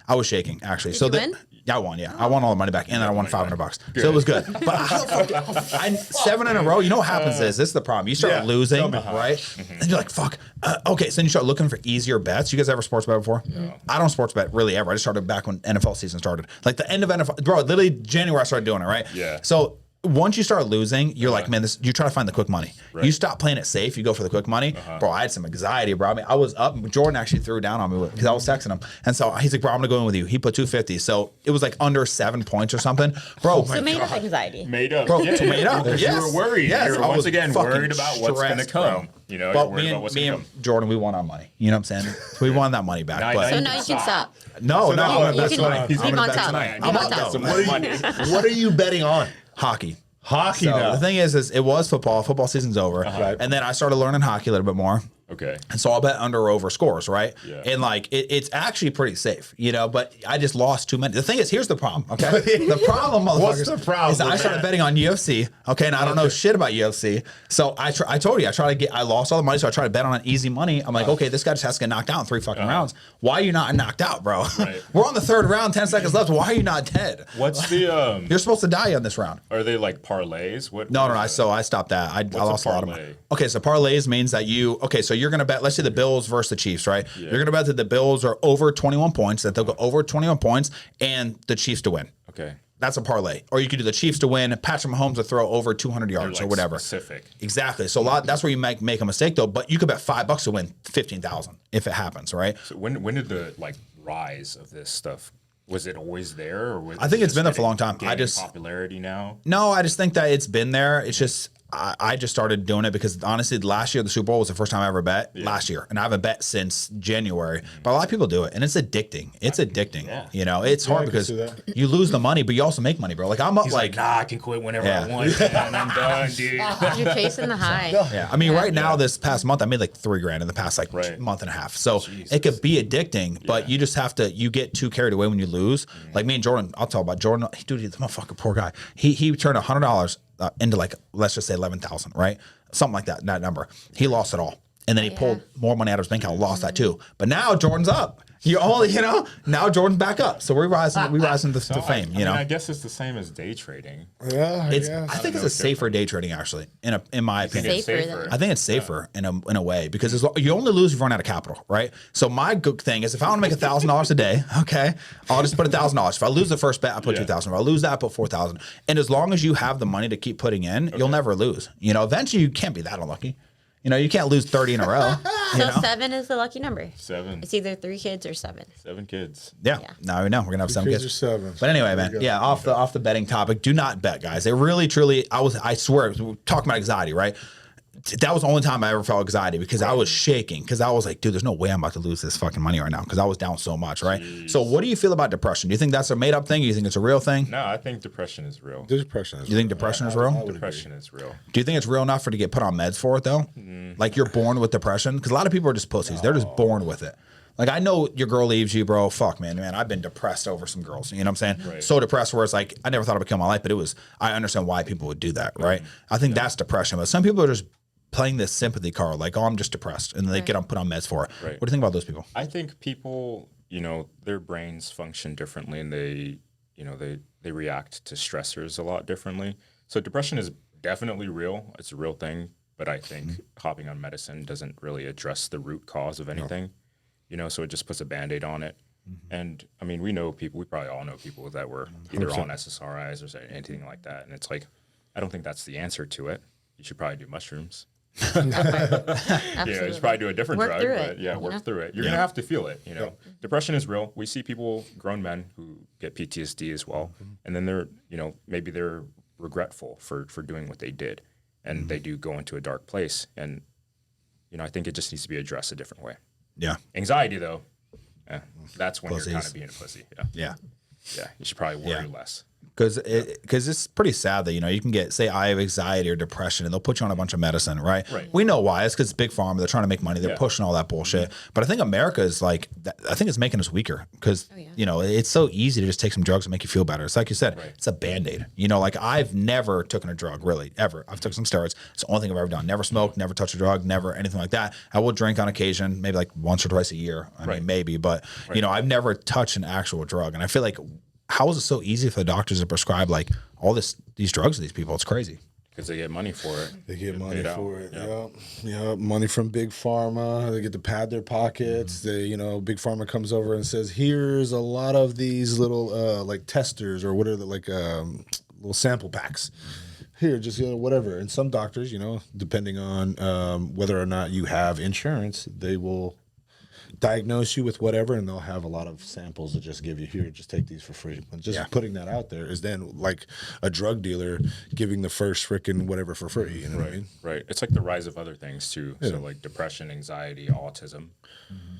I was shaking actually. Did you win? Yeah, I won. Yeah, I won all the money back, and then I won $500. So it was good. But how the fuck, 7 in a row. You know what happens is this is the problem. You start losing, right? And you're like, fuck. Okay, so then you start looking for easier bets. You guys ever sports bet before? No. I don't sports bet really ever. I just started back when NFL season started, like the end of NFL. Bro, literally January I started doing it. Right. Yeah. So once you start losing, you're like, man, you try to find the quick money. Right. You stop playing it safe. You go for the quick money. Bro, I had some anxiety, bro. I mean, I was up. Jordan actually threw down on me because I was texting him. And so he's like, bro, I'm going to go in with you. He put 250. So it was like under 7 points or something. Bro. So made up anxiety. Made up. Bro, made up. Because Yes. you were worried. Yes. You were I once was again fucking worried about what's going to stressed, come. bro. You know, But you're worried about what's me going to and come. Jordan, we won our money. You know what I'm saying? We won that money back. Nice. So But now you can stop. no, So now I'm You gonna can bet leave tonight. on top. tonight. Leave I'm on up, top. though. What are you betting on? Hockey. Hockey So now. the thing is it was football. Football season's over. Right. And then I started learning hockey a little bit more. Okay. And so I'll bet under or over scores, right? Yeah. And like it's actually pretty safe, you know, but I just lost too many. The thing is, here's the problem, okay? The problem, motherfuckers, What's the problem is that I with started that? betting on UFC, okay, and I don't know shit about UFC. So I told you, I lost all the money, so I tried to bet on an easy money. I'm like, okay, this guy just has to get knocked out in 3 fucking rounds. Why are you not knocked out, bro? Right. We're on the 3rd round, 10 seconds left. Why are you not dead? What's the You're supposed to die on this round. Are they like parlays? What? No, what is that? So I stopped that. I lost a lot of parlay? money. Okay, so parlays means that so you're going to bet, let's say the Bills versus the Chiefs, right? Yeah. You're going to bet that the Bills are over 21 points, that they'll go over 21 points, and the Chiefs to win. Okay. That's a parlay. Or you could do the Chiefs to win, Patrick Mahomes to throw over 200 yards They're, or whatever. Specific. Exactly. So that's where you make a mistake, though. But you could bet $5 to win 15,000 if it happens, right? So when did the rise of this stuff? Was it always there? Or was I think it it's just been there for a long time. gaining popularity now. No, I just think that it's been there. It's just I just started doing it because honestly, last year the Super Bowl was the first time I ever bet last year, and I haven't bet since January. But a lot of people do it, and it's addicting. It's addicting. Yeah. You know, it's hard I can because see that. you lose the money, but you also make money, bro. Like I'm up He's like. nah, I can quit whenever Yeah. I want. Man, I'm done, dude. You're chasing the high. Yeah, I mean, right now, this past month, I made like $3,000 in the past Right. month and a half. So Jesus. it could be addicting, but you just have to. You get too carried away when you lose. Like me and Jordan, I'll tell about Jordan. Dude, he's a motherfucker, poor guy. He turned $100 into like let's just say 11,000, right? Something like that number. He lost it all, and then he pulled more money out of his bank account, lost that too. But now Jordan's up. Now Jordan's back up. So we're rising to fame. I mean, I guess it's the same as day trading. Yeah, I think it's a safer day trading actually, in my opinion. It's Safer safer. than- I think it's safer in a way because you only lose if you run out of capital, right? So my good thing is if I want to make $1,000 a day, okay, I'll just put $1,000. If I lose the first bet, I put 2,000. If I lose that, I put 4,000. And as long as you have the money to keep putting in, you'll never lose. You know, eventually you can't be that unlucky. You know, you can't lose 30 in a row. So You know? 7 is the lucky number. 7. It's either 3 kids or 7. 7 kids. Yeah. Now we know we're gonna have some kids kids. or 7. But anyway, man. Yeah, off the betting topic, do not bet, guys. It really, truly, I swear, we're talking about anxiety, right? That was the only time I ever felt anxiety because I was shaking because I was like, dude, there's no way I'm about to lose this fucking money right now because I was down so much, right? So what do you feel about depression? Do you think that's a made up thing? Do you think it's a real thing? No, I think depression is real. Depression is You think depression is real? Depression is real. Do you think it's real enough for to get put on meds for it though? Like you're born with depression? Because a lot of people are just pussies. They're just born with it. Like I know your girl leaves you, bro. Fuck, man. I've been depressed over some girls. You know what I'm saying? Right. So depressed where it's like I never thought I would kill my life, but I understand why people would do that, right? I think that's depression. But some people are just playing this sympathy card, like, oh, I'm just depressed, and they get put on meds for it. Right. What do you think about those people? I think people, their brains function differently, and they react to stressors a lot differently. So depression is definitely real. It's a real thing, but I think hopping on medicine doesn't really address the root cause of anything. So it just puts a Band-Aid on it. And I mean, we probably all know people that were either on SSRIs or anything like that. And it's like, I don't think that's the answer to it. You should probably do mushrooms. You should probably do a different Work drug, through but it, work through it. You're gonna have to feel it. Depression is real. We see people, grown men, who get PTSD as well, and then they're, maybe they're regretful for doing what they did, and they do go into a dark place. And I think it just needs to be addressed a different way. Yeah. Anxiety, though, that's when Pussies. you're kind of being a pussy. Yeah. Yeah. You should probably worry less. Because it's pretty sad that, you can get, say, I have anxiety or depression, and they'll put you on a bunch of medicine, right? Right. We know why. It's because Big Pharma, they're trying to make money. They're Yeah. pushing all that bullshit. But I think America is like, I think it's making us weaker because, yeah. it's so easy to just take some drugs and make you feel better. It's like you said, it's a Band-Aid. Like I've never taken a drug, really, ever. I've took some steroids. It's the only thing I've ever done. Never smoked, never touched a drug, never anything like that. I will drink on occasion, maybe like once or twice a year. I mean, maybe. But, I've never touched an actual drug. And I feel like, how is it so easy for the doctors to prescribe like all these drugs to these people? It's crazy. Because they get money for it. They get money paid out. for it. Yeah, money from Big Pharma. They get to pad their pockets. They, Big Pharma comes over and says, "Here's a lot of these little like testers or whatever, like little sample packs. Here, just whatever." And some doctors, depending on whether or not you have insurance, they will diagnose you with whatever, and they'll have a lot of samples to just give you. Here, just take these for free. And just putting that out there is then like a drug dealer giving the first frickin' whatever for free. You know what I mean? Right. It's like the rise of other things too. So like depression, anxiety, autism,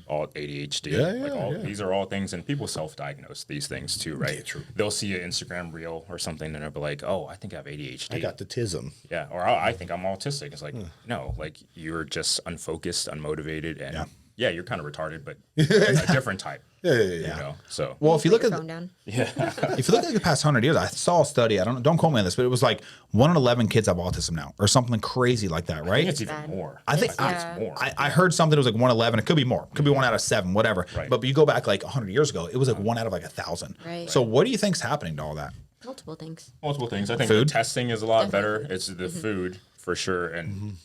all ADHD. These are all things, and people self-diagnose these things too, right? Yeah, true. They'll see an Instagram reel or something, and they'll be like, "Oh, I think I have ADHD." I got the tism. Yeah, or I think I'm autistic. It's like, no, like you're just unfocused, unmotivated, and you're kind of retarded, but a different type. Yeah. So Well, if you look Put at your phone down. if you look at the past 100 years, I saw a study. Don't quote me on this, but it was like 1 in 11 kids have autism now, or something crazy like that, I right? think it's even more. I think it's more. I heard something. It was like 1 in 11. It could be more. It could be 1 out of 7, whatever. Right. But you go back like 100 years ago, it was like 1 out of like 1,000. Right. So what do you think's happening to all that? Multiple things. Multiple things. I think Food? the testing is a lot better. It's the food for sure, and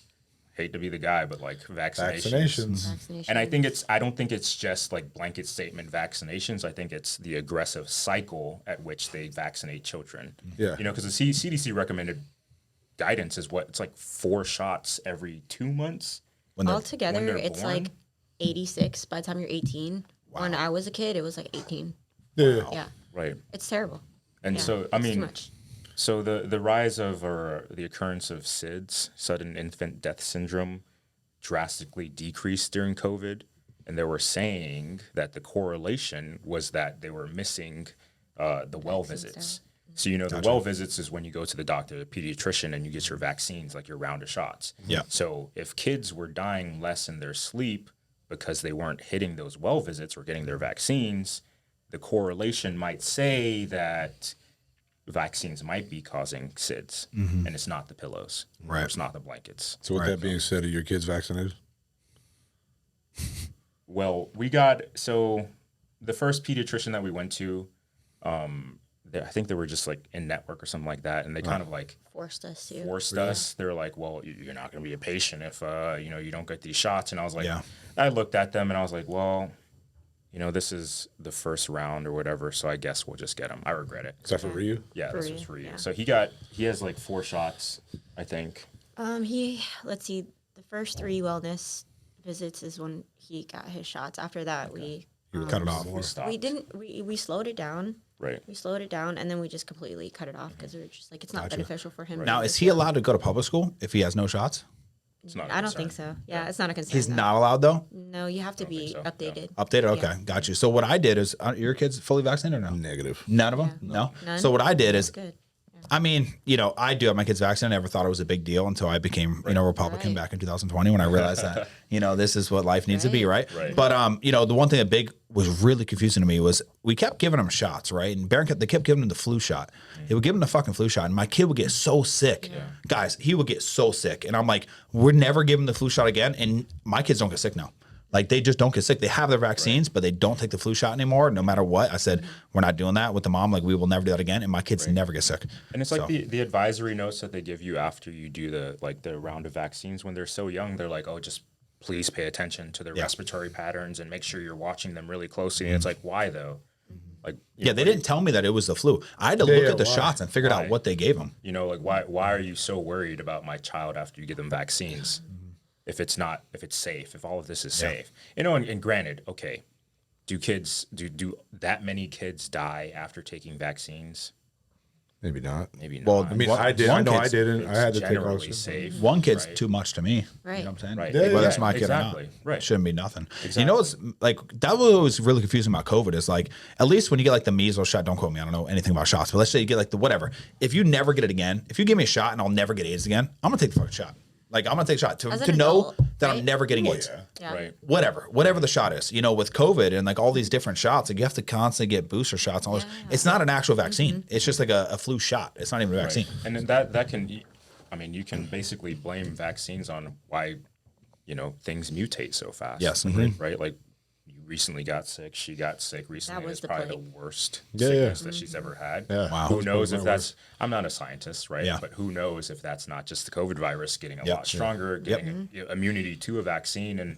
hate to be the guy, but like vaccinations. And I don't think it's just like blanket statement vaccinations. I think it's the aggressive cycle at which they vaccinate children. Yeah. Because the CDC recommended guidance is it's like 4 shots every 2 months. Altogether, they're it's born? like 86 by the time you're 18. When I was a kid, it was like 18. Yeah. Right. It's terrible. And Yeah, so, I it's too mean, much. so the rise of or the occurrence of SIDS, sudden infant death syndrome, drastically decreased during COVID. And they were saying that the correlation was that they were missing the well visits. So, the well visits is when you go to the doctor, the pediatrician, and you get your vaccines, like your round of shots. Yeah. So if kids were dying less in their sleep because they weren't hitting those well visits or getting their vaccines, the correlation might say that vaccines might be causing SIDS, and it's not the pillows, or it's not the blankets. So with that being said, are your kids vaccinated? Well, the first pediatrician that we went to, I think they were just like in network or something like that, and they kind of like Forced us to. us. They're like, "Well, you're not going to be a patient if you don't get these shots." And I was like, Yeah. I looked at them and I was like, "Well, this is the first round or whatever, so I guess we'll just get them." I regret it. Except for Ryu? Yeah, For this you, was for you. yeah. So he has like 4 shots, I think. Let's see, the first 3 wellness visits is when he got his shots. After that, we Cut it off. We stopped. we slowed it down. Right. We slowed it down, and then we just completely cut it off because we were just like, it's not beneficial for him. Now, is he allowed to go to public school if he has no shots? It's not. I don't think so. Yeah, it's not a concern. He's no. not allowed though. No, you have to be think so, updated. Updated. Okay, got you. So what I did is, your kids fully vaccinated or no? Negative. None of them. No. None? So what I did is, Good. I mean, I do have my kids vaccinated. I never thought it was a big deal until I became, Republican Right. back in 2020 when I realized that, this is what life needs to be, right? Right. But, the one thing that was really confusing to me was we kept giving them shots, right? And they kept giving them the flu shot. They would give him the fucking flu shot, and my kid would get so sick. Yeah. Guys, he would get so sick. And I'm like, we're never giving the flu shot again. And my kids don't get sick now. Like, they just don't get sick. They have their vaccines, but they don't take the flu shot anymore, no matter what. I said, we're not doing that with the mom. Like, we will never do that again. And my kids never get sick. And it's like the advisory notes that they give you after you do the round of vaccines when they're so young. They're like, oh, just please pay attention to their respiratory patterns and make sure you're watching them really closely. And it's like, why though? Like, they didn't tell me that it was the flu. I had to look at the shots and figured out what they gave them. Like why are you so worried about my child after you give them vaccines? If it's safe, if all of this is safe, and granted, okay, do that many kids die after taking vaccines? Maybe not. Maybe not. Well, I mean, One- I did. one I know I kid's- didn't. I had to take all generally this. safe. One kid's right? too much to me. Right. You know what I'm saying? Right. Whether Yeah, that's my kid exactly. or not. Right. It shouldn't be nothing. Exactly. You know what's like that was really confusing about COVID is like at least when you get like the measles shot, don't quote me, I don't know anything about shots, but let's say you get like the whatever. If you never get it again, if you give me a shot and I'll never get AIDS again, I'm gonna take the fucking shot. Like I'm gonna take a shot As to an know adult, that I'm right? never getting AIDS. Yeah. Right. Whatever the shot is, you know, with COVID and like all these different shots, like you have to constantly get booster shots. And all this. It's not an actual vaccine. It's just like a flu shot. It's not even a vaccine. And then that can, I mean, you can basically blame vaccines on why, you know, things mutate so fast. Yes. Right. Like you recently got sick. She got sick recently. was It's the probably plague. the worst Yeah, sickness that she's ever had. Yeah. Wow. Who knows if that's? I'm not a scientist, right? Yeah. But who knows if that's not just the COVID virus getting a Yep. lot stronger, getting immunity to a vaccine, and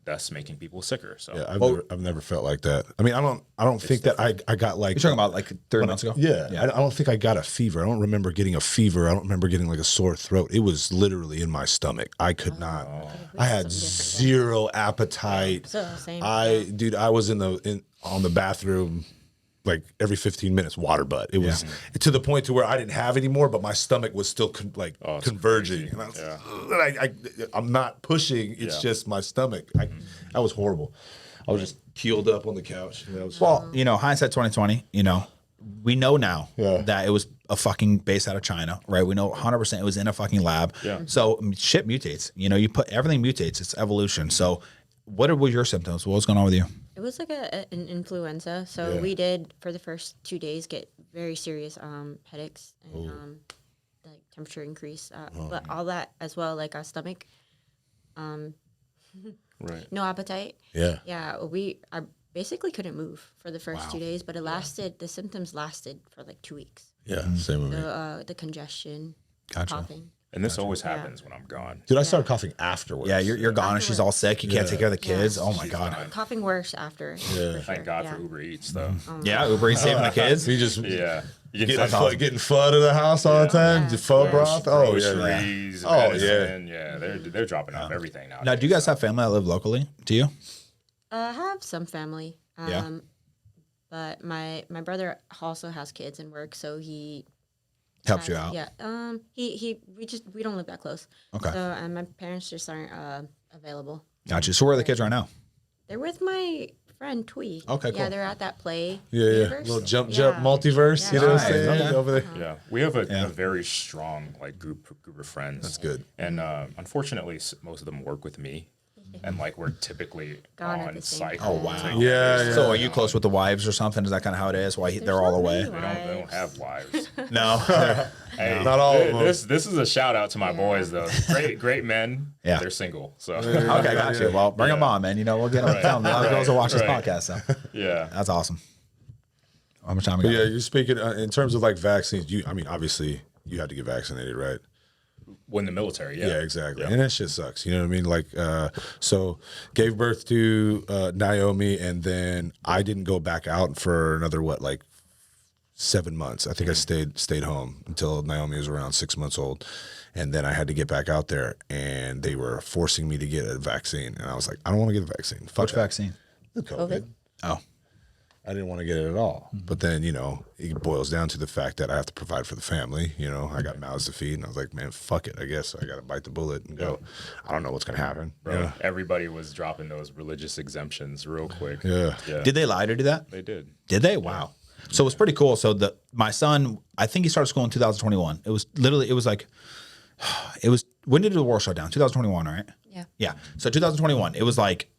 thus making people sicker. So Yeah, I've never felt like that. I mean, I don't think that I got like. You're talking about like 3 months ago? Yeah, I don't think I got a fever. I don't remember getting a fever. I don't remember getting like a sore throat. It was literally in my stomach. I could not. I had zero appetite. So same. Dude, I was on the bathroom like every 15 minutes, water butt. It was to the point to where I didn't have any more, but my stomach was still converging. And I was, I'm not pushing. It's just my stomach. That was horrible. I was just keeled up on the couch. That was Well, you know, hindsight 2020, you know, we know now Yeah. that it was a fucking base out of China, right? We know 100% it was in a fucking lab. Yeah. So shit mutates. You know, you put everything mutates. It's evolution. So what were your symptoms? What was going on with you? It was like an influenza. So we did for the first 2 days get very serious headaches and like temperature increase. But all that as well, like our stomach, right. no appetite. yeah. Yeah, I basically couldn't move for the first 2 days, but it lasted. The symptoms lasted for like 2 weeks. Yeah, same with me. The congestion, Gotcha. coughing. And this always happens when I'm gone. Dude, I started coughing afterwards. Yeah, you're gone and she's all sick. You can't take care of the kids. Oh my She's God. gone. Coughing worse after. Yeah. Thank God for Uber Eats, though. Yeah, Uber Eats saving the kids. You just Yeah. You getting, send getting pho to the house all the time. The pho broth. Oh yeah. groceries, Oh, medicine. Yeah, they're dropping off everything now. Now, do you guys have family that live locally? Do you? I have some family. Yeah. But my brother also has kids and work, so he Helps you out. Yeah. We don't live that close. Okay. So and my parents just aren't available. Gotcha. So where are the kids right now? They're with my friend Twee. Okay, Yeah, cool. they're at that play. Yeah, universe. Little jump Yeah. multiverse. You know what I'm Nice. saying? Okay. Over there. Yeah, we have a very strong like group of friends. That's good. And unfortunately, most of them work with me, and like we're typically Gone at on the same site. time. Oh, wow. taking Yeah, care of So are you close with the wives or something? Is that kind of how it is? Why they're all not away? many They don't have wives. No. Hey, Not all of them. This is a shout out to my boys though. Great men. Yeah. They're single. So Okay, got you. Well, bring them on, man. You know, we'll get them. Tell them. A lot of girls will watch this Right. podcast. So yeah. that's awesome. How much time we But got? yeah, you're speaking in terms of like vaccines. Obviously, you had to get vaccinated, right? When the military. Yeah. Yeah, exactly. Yeah. And that shit sucks. You know what I mean? Like, so gave birth to Naomi, and then I didn't go back out for another 7 months. I think I stayed home until Naomi was around 6 months old, and then I had to get back out there, and they were forcing me to get a vaccine, and I was like, I don't want to get a vaccine. Fuck Which that. vaccine? The COVID. Oh, I didn't want to get it at all. But then, it boils down to the fact that I have to provide for the family. I got mouths to feed, and I was like, man, fuck it. I guess I got to bite the bullet and go. I don't know what's going to happen. Bro, everybody was dropping those religious exemptions real quick. Yeah. did they lie to do that? They did. Did they? Wow. So it was pretty cool. So my son, I think he started school in 2021. It was when did the war shut down? 2021, right? Yeah. Yeah. So 2021, it was like,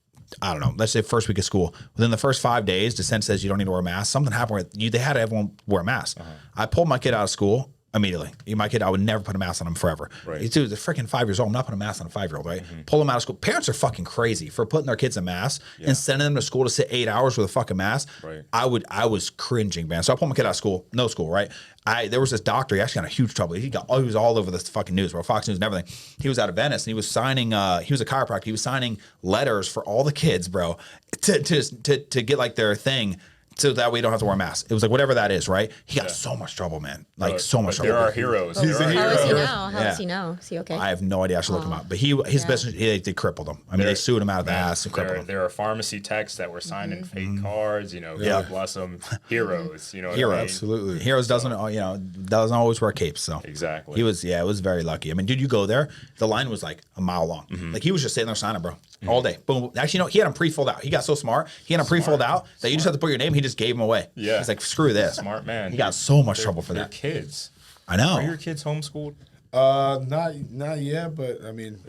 I don't know, let's say first week of school. Within the first 5 days, dissent says you don't need to wear a mask. Something happened where they had everyone wear a mask. I pulled my kid out of school immediately. My kid, I would never put a mask on him forever. Right. He's a freaking 5 years old. I'm not putting a mask on a 5-year-old, right? Pull him out of school. Parents are fucking crazy for putting their kids in masks and sending them to school to sit 8 hours with a fucking mask. Right. I was cringing, man. So I pulled my kid out of school, no school, right? There was this doctor, he actually got in huge trouble. He was all over this fucking news, bro, Fox News and everything. He was out of Venice and he was signing, he was a chiropractor. He was signing letters for all the kids, bro, to get like their thing so that we don't have to wear masks. It was like whatever that is, right? He got so much trouble, man. Like so much But trouble. there are heroes. He's There a are How hero. is he heroes. now? How Yeah. is he now? Is he okay? I have no idea. I should look him up. But his business, they crippled him. I mean, they sued him out of the ass and crippled him. There are pharmacy techs that were signing fake cards. You know, Yeah. God bless them. Heroes. You know, what I Heroes. mean? Absolutely. Heroes doesn't always wear capes. So Exactly. he was it was very lucky. I mean, dude, you go there, the line was like a mile long. Like he was just sitting there signing, bro, all day. Boom. Actually, no, he had them pre-filled out. He got so smart. He had them pre-filled out that you just have to put your name. He just gave them away. Yeah. He's like, screw this. Smart man. He got so much trouble for They're that. kids. I know. Are your kids homeschooled? Not yet, but I mean,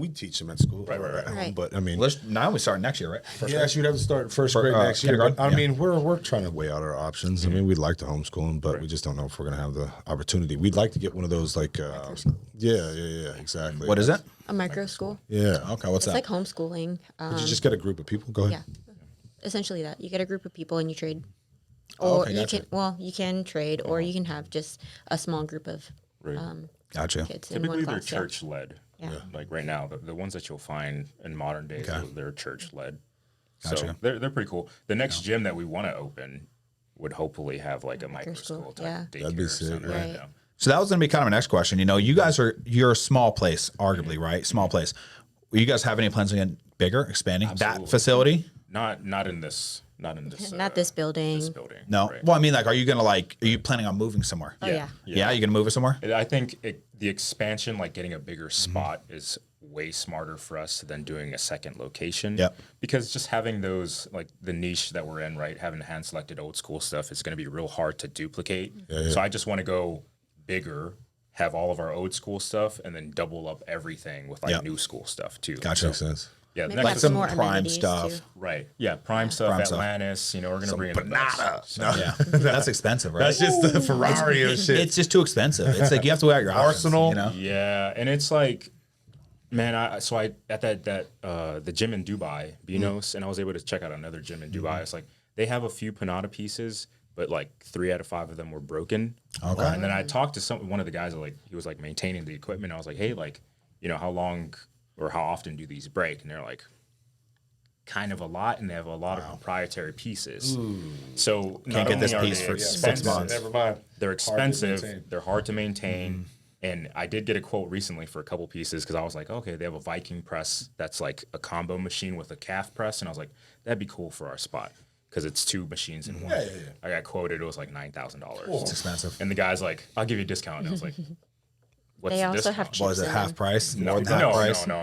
we teach them at school, Right. at home, Right. but I mean, Now we start next year, right? yeah, she would have to start first grade next year. But, kindergarten, I mean, we're trying to weigh out our options. I mean, we'd like to homeschool them, but we just don't know if we're going to have the opportunity. We'd like to get one of those, like, yeah, exactly. What is it? A micro school. Yeah. Okay, what's It's that? like homeschooling. Did you just get a group of people? Go ahead. Yeah, essentially that. You get a group of people and you trade, or okay, gotcha. you can trade, or you can have just a small group of Gotcha. kids in Typically, one they're class. Yeah. church led. Yeah. Like right now, the ones that you'll find in modern days, they're church led. So Gotcha. they're pretty cool. The next gym that we want to open would hopefully have like a micro school, school type yeah. daycare That'd be center. sick, right? Yeah. So that was going to be kind of my next question. You know, you're a small place, arguably, right? Small place. You guys have any plans on getting bigger, expanding that Absolutely. facility? Not in this Not this building. This building. No. right. Well, I mean, like, are you planning on moving somewhere? Oh yeah. Yeah, you going to move it somewhere? I think the expansion, like getting a bigger spot, is way smarter for us than doing a second location. Yep. Because just having those, like the niche that we're in, right, having hand selected old school stuff is going to be real hard to duplicate. So I just want to go bigger, have all of our old school stuff, and then double up everything with like Yep. new school stuff too. Gotcha. Makes sense. Yeah, Maybe next Like have some more prime amenities, stuff. too. right. Yeah, prime stuff, Prime stuff. Atlantis. You know, we're gonna bring in the best. No. Yeah. That's expensive, right? That's just the Ferrari of shit. It's just too expensive. It's like you have to weigh out your options, Arsenal. you know? Yeah, and it's like, man, I at the gym in Dubai, Binos, and I was able to check out another gym in Dubai. It's like they have a few Panada pieces, but like 3 out of 5 of them were broken. Okay. And then I talked to one of the guys that like he was like maintaining the equipment. I was like, hey, like, you know, how long or how often do these break? And they're like, kind of a lot, and they have a lot of proprietary pieces. So Can't not get this only are piece they for 6 expensive, months. Never mind. they're expensive. maintain. They're hard to maintain. And I did get a quote recently for a couple pieces because I was like, okay, they have a Viking press that's like a combo machine with a calf press, and I was like, that'd be cool for our spot because it's 2 machines in one. Yeah. I got quoted; it was like $9,000. It's expensive. And the guy's like, "I'll give you a discount." And I was like, "What's They the also discount?" have Was it in half them. price? No, More than half price? no.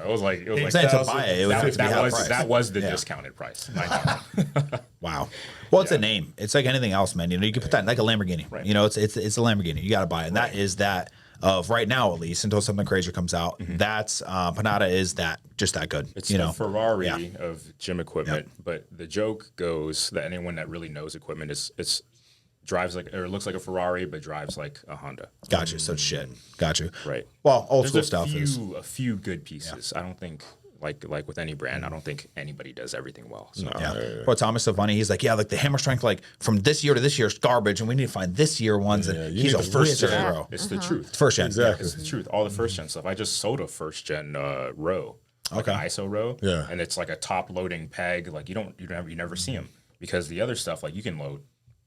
It was like Saying to buy it, it would have to be half price. that was the Yeah. discounted price. $9,000. Wow. Well, it's a name. It's like anything else, man. You know, you can put that like a Lamborghini. Right. You know, it's a Lamborghini. You got to buy it. And that is that of right now, at least, until something crazier comes out. That's Panada is that just that good. It's you the know, Ferrari Yeah. of gym equipment, but the joke goes that anyone that really knows equipment it's drives like or looks like a Ferrari but drives like a Honda. got you. So it's shit. Got you. Right. Well, old There's school a stuff few, is. a few good pieces. I don't think like with any brand, I don't think anybody does everything well. So Yeah. Well, Thomas is so funny. He's like, yeah, like the hammer strength, like from this year to this year is garbage, and we need to find this year ones. Yeah, and you he's need a the first wizard, gen. bro. it's the truth. First gen. Exactly. It's the truth. All the first gen stuff. I just sold a first gen row, like an ISO row. Yeah. and it's like a top loading peg. Like you never see them because the other stuff like you can load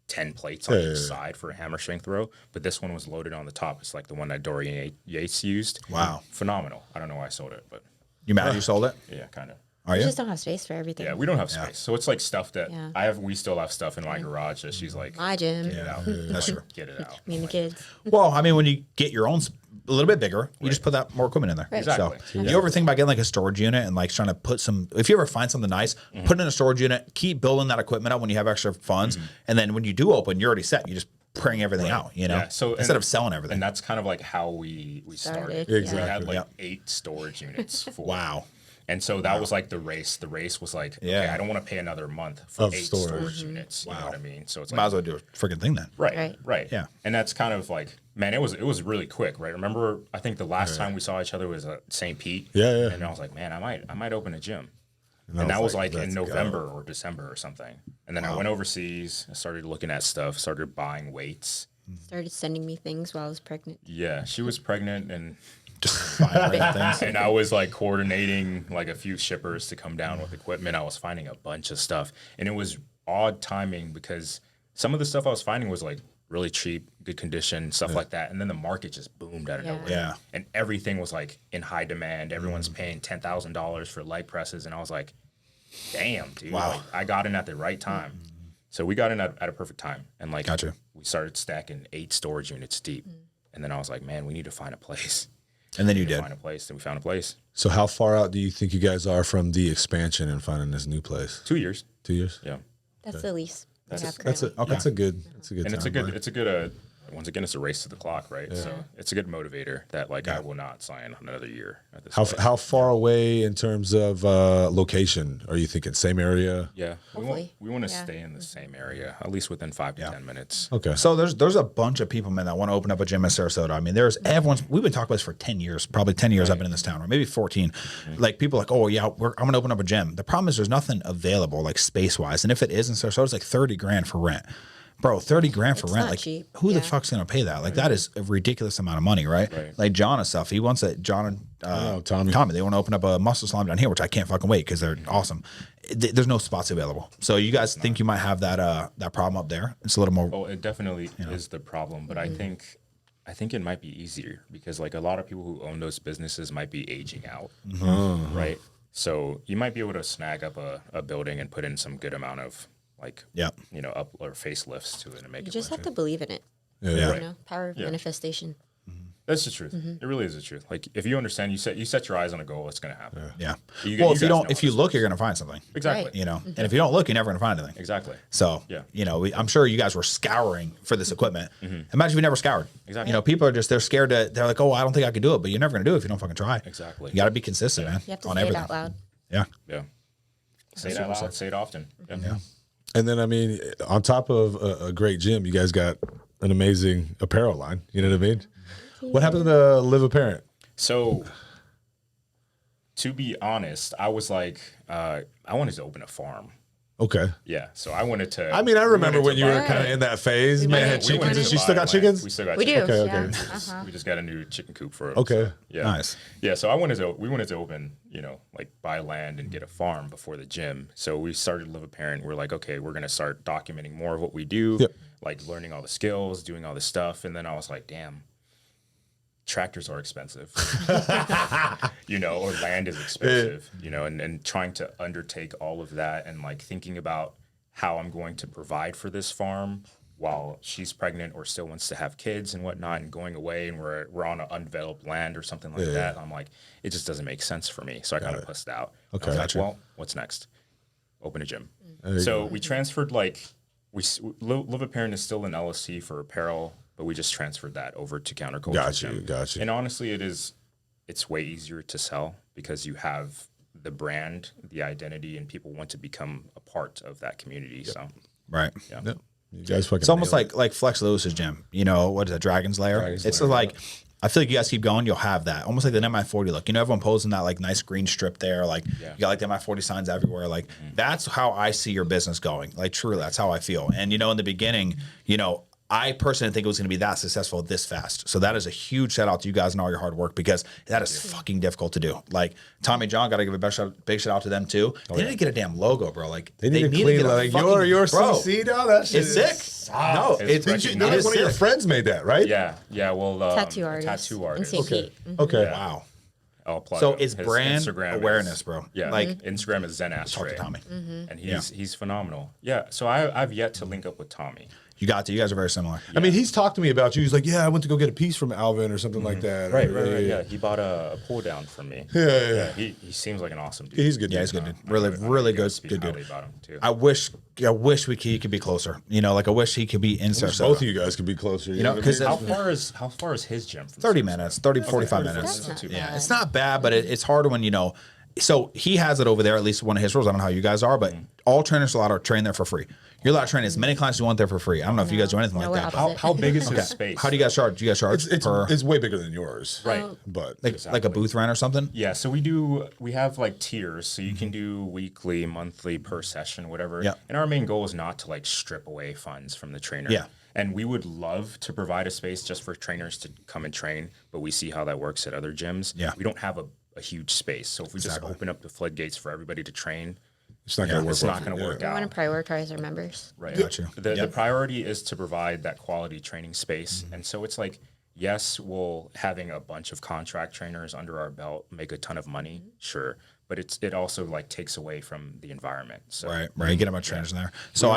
10 plates on each side for a hammer strength row, but this one was loaded on the top. It's like the one that Dorian Yates used. Wow. Phenomenal. I don't know why I sold it, but You mad you sold it? yeah, kind of. Are We you? just don't have space for everything. Yeah, we don't have space, so it's like stuff that Yeah. we still have stuff in my garage that she's like, My gym. get it out, That's true. get it out. Me and the kids. Well, I mean, when you get your own a little bit bigger, you just put that more equipment in there. Right. Exactly. So you ever think about getting like a storage unit and like trying to put some? If you ever find something nice, put it in a storage unit. Keep building that equipment up when you have extra funds, and then when you do open, you're already set. You just bring everything out. You know, Yeah, so instead of selling everything. And that's kind of like how we started. Started, We had like Yep. 8 storage units. Full. Wow. And so that was like the race. The race was like, okay, Yeah. I don't want to pay another month for Of 8 storage. storage units. You know what I mean? So it's Might like, as well do a freaking thing then. right. Yeah. And that's kind of like, man, it was really quick, right? Remember, I think the last time we saw each other was at St. Pete. Yeah. And I was like, man, I might open a gym. I And that was like let's in go. November or December or something. And then I went overseas. I started looking at stuff. Started buying weights. Started sending me things while I was pregnant. Yeah, she was pregnant and. Just buying random things. And I was like coordinating like a few shippers to come down with equipment. I was finding a bunch of stuff, and it was odd timing because some of the stuff I was finding was like really cheap, good condition, stuff like that. And then the market just boomed out of nowhere. Yeah. And everything was like in high demand. Everyone's paying $10,000 for light presses. And I was like, damn, dude. Wow. Like, I got in at the right time. So we got in at a perfect time. And like, Gotcha. we started stacking 8 storage units deep. And then I was like, man, we need to find a place. And then you did. Find a place. Then we found a place. So how far out do you think you guys are from the expansion and finding this new place? 2 years. 2 years? Yeah. That's the least. That's a good And it's a good once again, it's a race to the clock, right? So it's a good motivator that like I will not sign another year at this point. How far away in terms of location are you thinking? Same area? Yeah, Hopefully. we want to stay in the same area, at least within 5 to 10 minutes. Okay. So there's a bunch of people, man, that want to open up a gym in Sarasota. I mean, we've been talking about this for 10 years, probably 10 years I've been in this town, or maybe 14. Like people are like, oh yeah, I'm going to open up a gym. The problem is there's nothing available like space wise. And if it is in Sarasota, it's like 30 grand for rent. Bro, 30 grand for It's rent. not Like cheap. who the Yeah. fuck's going to pay that? Like that is a ridiculous amount of money, right? Like John and stuff. He wants it. John and Tommy. They want to open up a muscle salon down here, which I can't fucking wait because they're awesome. There's no spots available. So you guys think you might have that problem up there? It's a little more. Oh, it definitely is the problem, but I think it might be easier because like a lot of people who own those businesses might be aging out, right? So you might be able to snag up a building and put in some good amount of like, up or facelifts to it and make You it just work. have to believe in it. Yeah. You know, power of manifestation. That's the truth. It really is the truth. Like if you understand, you set your eyes on a goal, it's going to happen. Yeah. You- Well, you if you guys know don't, if you this. look, you're going to find something. Exactly. Right. You know, and if you don't look, you're never going to find anything. Exactly. So, Yeah. I'm sure you guys were scouring for this equipment. Imagine if you never scoured. Exactly. You know, people are they're scared they're like, oh, I don't think I could do it, but you're never going to do it if you don't fucking try. Exactly. You got to be consistent, man. You have to on say everything. it out loud. Yeah. Yeah. Say it out loud. Say it often. Yeah. And then, I mean, on top of a great gym, you guys got an amazing apparel line. You know what I mean? What happened to Live Apparent? So, to be honest, I was like, I wanted to open a farm. Okay. Yeah. So I wanted to. I mean, I remember when you were buy- kind of in that phase. We Man wanted- had we chickens. wanted And to she still got chickens? We still got We do. chickens. Okay, Yeah. okay. We just got a new chicken coop for it. Okay. So, yeah. Nice. Yeah. So we wanted to open, like buy land and get a farm before the gym. So we started Live Apparent. We're like, okay, we're going to start documenting more of what we do, Yep. like learning all the skills, doing all this stuff. And then I was like, damn, tractors are expensive, or land is expensive, and trying to undertake all of that and like thinking about how I'm going to provide for this farm while she's pregnant or still wants to have kids and whatnot and going away and we're on an undeveloped land or something like that. I'm like, it just doesn't make sense for me. So I kind of pussed out. Okay. I was Gotcha. like, well, what's next? Open a gym. So we transferred Live Apparent is still an LLC for apparel, but we just transferred that over to Counterculture Gym. Gotcha. And honestly, it's way easier to sell because you have the brand, the identity, and people want to become a part of that community. So Right. yeah. Yep. You guys fucking It's almost nailed it. like Flex Lewis's gym. What is it? Dragon's Lair. It's like I feel like you guys keep going, you'll have that. Almost like the MI40 look. Everyone posing that like nice green strip there. Like you got like the MI40 signs everywhere. Like that's how I see your business going. Like truly, that's how I feel. And in the beginning, I personally didn't think it was going to be that successful this fast. So that is a huge shout out to you guys and all your hard work because that is fucking difficult to do. Like Tommy John, got to give a big shout out to them too. They need to get a damn logo, bro. Like They need to get clean a like fucking- your bro, CC down. That shit It's is sick. No, It's it's recognized. One of your sick. friends made that, right? Yeah. Well, Tattoo a artist. tattoo In artist. St. Pete. Okay. Yeah. Wow. I'll plug So him. it's His brand Instagram awareness, bro. Yeah, Like Instagram is Zen Ashtray. to Tommy. And he's phenomenal. Yeah, so I've yet to link up with Tommy. you got to. You guys are very similar. I mean, he's talked to me about you. He's like, yeah, I went to go get a piece from Alvin or something like that. Right. Yeah, he bought a pull down from me. Yeah. He seems like an awesome dude. He's good. Yeah, he's good, dude. Really good. Good dude. About him too. I wish he could be closer. I wish he could be in Sarasota. Both of you guys could be closer. You know, what I 'cause mean? How far is his gym from 30 Sarasota? minutes, 45 minutes. That's not too Yeah, bad. it's not bad, but it's hard when so he has it over there, at least one of his rules. I don't know how you guys are, but all trainers are allowed to train there for free. You're allowed to train as many clients as you want there for free. I don't know if you guys do anything No, like we're that. opposite. How big is his space? How do you guys charge? Do you guys charge per It's way bigger than yours. Right. But like a booth rent or something? Yeah, so we have like tiers, so you can do weekly, monthly, per session, whatever. Yeah. And our main goal is not to like strip away funds from the trainer. Yeah. And we would love to provide a space just for trainers to come and train, but we see how that works at other gyms. Yeah. We don't have a huge space. So if we just open up the floodgates for everybody to train, It's not going to work. It's not going to work We out. want to prioritize our members. Right. Got you. The priority is to provide that quality training space. And so it's like, yes, we'll having a bunch of contract trainers under our belt make a ton of money, sure. But it also like takes away from the environment. So Right. You get a bunch of trainers in there. So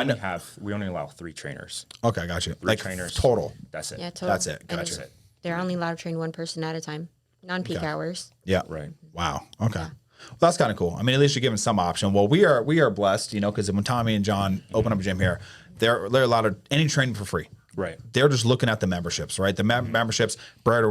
we only allow 3 trainers. Okay, got you. 3 Like trainers total. That's it. Yeah, total. That's it. And Gotcha. they're only allowed to train one person at a time, non-peak hours. Yeah. Right. Wow. Okay. Well, that's kind of cool. I mean, at least you're giving some option. Well, we are blessed, because when Tommy and John open up a gym here, they're allowed any training for free. Right. They're just looking at the memberships, right? The memberships, brand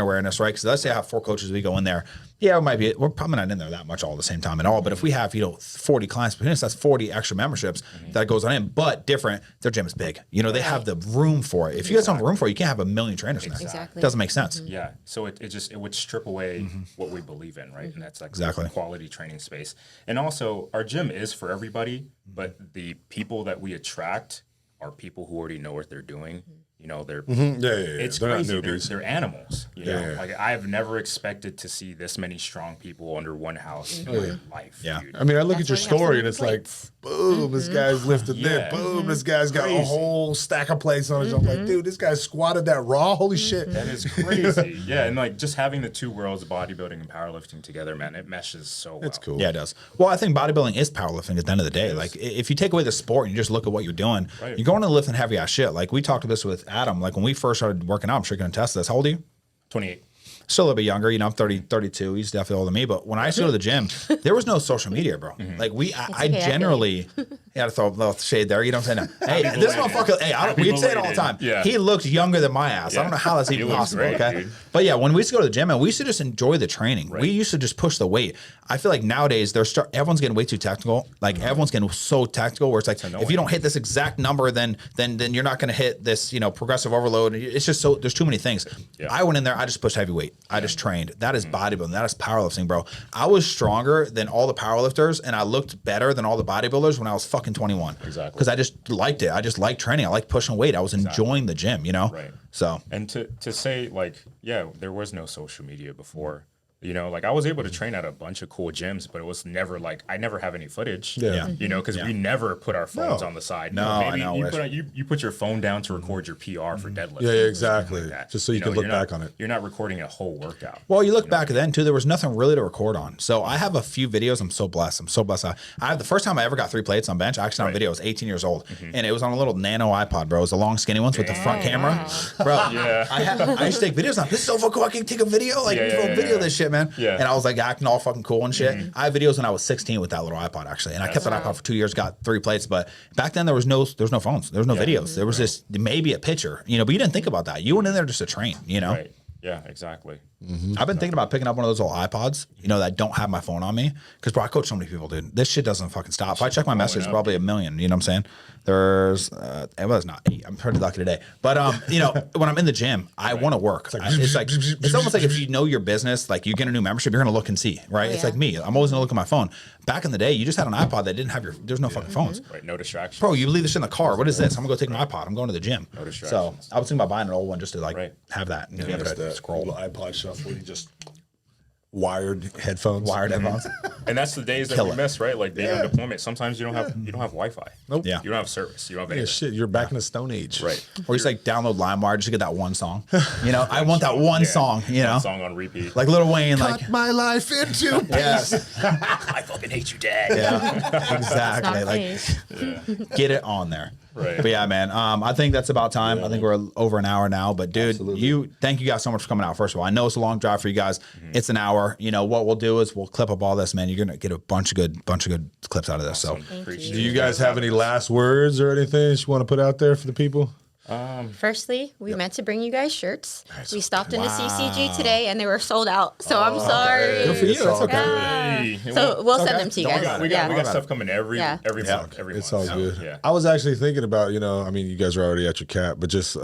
awareness, right? Because let's say I have 4 coaches, we go in there. Yeah, we're probably not in there that much all at the same time at all. But if we have, 40 clients between us, that's 40 extra memberships that goes on in. But different, their gym is big. They have the room for it. If you guys don't have room for it, you can't have a million trainers in there. Exactly. Doesn't make sense. Yeah. So it would strip away what we believe in, right? And that's like Exactly. quality training space. And also our gym is for everybody, but the people that we attract are people who already know what they're doing. They're it's They're not crazy. newbies. They're animals. Yeah. Like I have never expected to see this many strong people under one house in my life. Yeah. Dude. I mean, I look at your That's why we have so story many and it's plates. like, boom, this guy's lifted Yeah. there. Boom, this guy's got a whole stack of plates on his. I'm like, dude, this guy squatted that raw. Holy shit. That is crazy. Yeah, and like just having the 2 worlds of bodybuilding and powerlifting together, man, it meshes so well. It's cool. Yeah, it does. Well, I think bodybuilding is powerlifting at the end of the day. Like, if you take away the sport and you just look at what you're doing, Right. you're going to lifting heavy ass shit. Like, we talked about this with Adam. Like, when we first started working out, I'm sure you're going to test this. How old are you? 28. Still a little bit younger, I'm 32. He's definitely older than me. But when I used to go to the gym, there was no social media, bro. Like I okay, I generally had to throw a little shade there. You know what I'm saying? Hey, this motherfucker. Hey, we say it all the time. Yeah. He looked younger than my ass. I don't know how that's even looks possible. great, Okay, dude. but yeah, when we used to go to the gym, and we used to just enjoy the training. We used to just push the weight. I feel like nowadays everyone's getting way too technical. Like everyone's getting so technical, where it's like if you don't hit this exact number, then you're not going to hit this progressive overload. It's just so there's too many things. Yeah. I went in there. I just pushed heavy weight. I just trained. That is bodybuilding. That is powerlifting, bro. I was stronger than all the powerlifters, and I looked better than all the bodybuilders when I was fucking 21. Exactly. Because I just liked it. I just liked training. I liked pushing weight. I was enjoying the gym, Right. So And to say like, yeah, there was no social media before. Like I was able to train at a bunch of cool gyms, but it was never like I never have any footage. Yeah. Because we never put our phones on the side. No, I maybe know, you put your phone down to record your PR for deadlift. Yeah, or exactly. something like that. Just so you can look you're not- back on it. You're not recording a whole workout. Well, you look back then too. There was nothing really to record on. So I have a few videos. I'm so blessed. I have the first time I ever got 3 plates on bench. I actually on a video. I was 18 years old, and it was on a little nano iPod, bro. It was the long, skinny ones with the front camera, bro. Yeah. I used to take videos. This is so fucking cool. I can take a video, video this shit, man. Yeah. And I was like acting all fucking cool and shit. I have videos when I was 16 with that little iPod actually, and I kept that iPod for 2 years. Got 3 plates, but back then there was no phones. There was no videos. There was just maybe a picture, but you didn't think about that. You went in there just to train, Right. Yeah, exactly. I've been thinking about picking up one of those little iPods, that don't have my phone on me. Because, bro, I coach so many people, dude. This shit doesn't fucking stop. If I check my messages, probably 1 million. You know what I'm saying? There's, it's not 8. I'm pretty lucky today. But, when I'm in the gym, I want to work. It's almost like if you know your business, like you get a new membership, you're going to look and see, right? It's like me. I'm always going to look at my phone. Back in the day, you just had an iPod that didn't have there's no fucking phones. Right. No distractions. Bro, you leave this in the car. What is this? I'm going to go take my iPod. I'm going to the gym. No So distractions. I was thinking about buying an old one just to have that. And Yeah, just that scroll. little iPod shuffle. You just wired headphones. Wired headphones. And that's the days that Kill we it. miss, right? Like being on deployment. Sometimes you don't have Wi-Fi. Nope. Yeah. You don't have service. You don't have Yeah, anything. shit. You're back in the Stone Age. Right. Or just download LimeWire just to get that one song. I want that one song, One song on repeat. Like Lil Wayne, Cut my life into yes. I fucking hate you, Dad. Yeah, exactly. Not Get it on there. Right. But yeah, man, I think that's about time. I think we're over an hour now. But dude, thank you guys so much for coming out. First of all, I know it's a long drive for you guys. It's an hour. What we'll do is we'll clip up all this, man. You're gonna get a bunch of good clips out of this. So Appreciate Do you guys have any last words or anything you want to put out there for the people? Firstly, we meant to bring you guys shirts. We stopped into CCG today and they were sold out. So I'm sorry. good for you. It's That's all okay. Hey, So we'll send them to you Don't guys. worry about it. we got Yeah. stuff coming every Yeah. month. Every It's month. all good. Yeah. I was actually thinking about, you guys are already at your cap, but just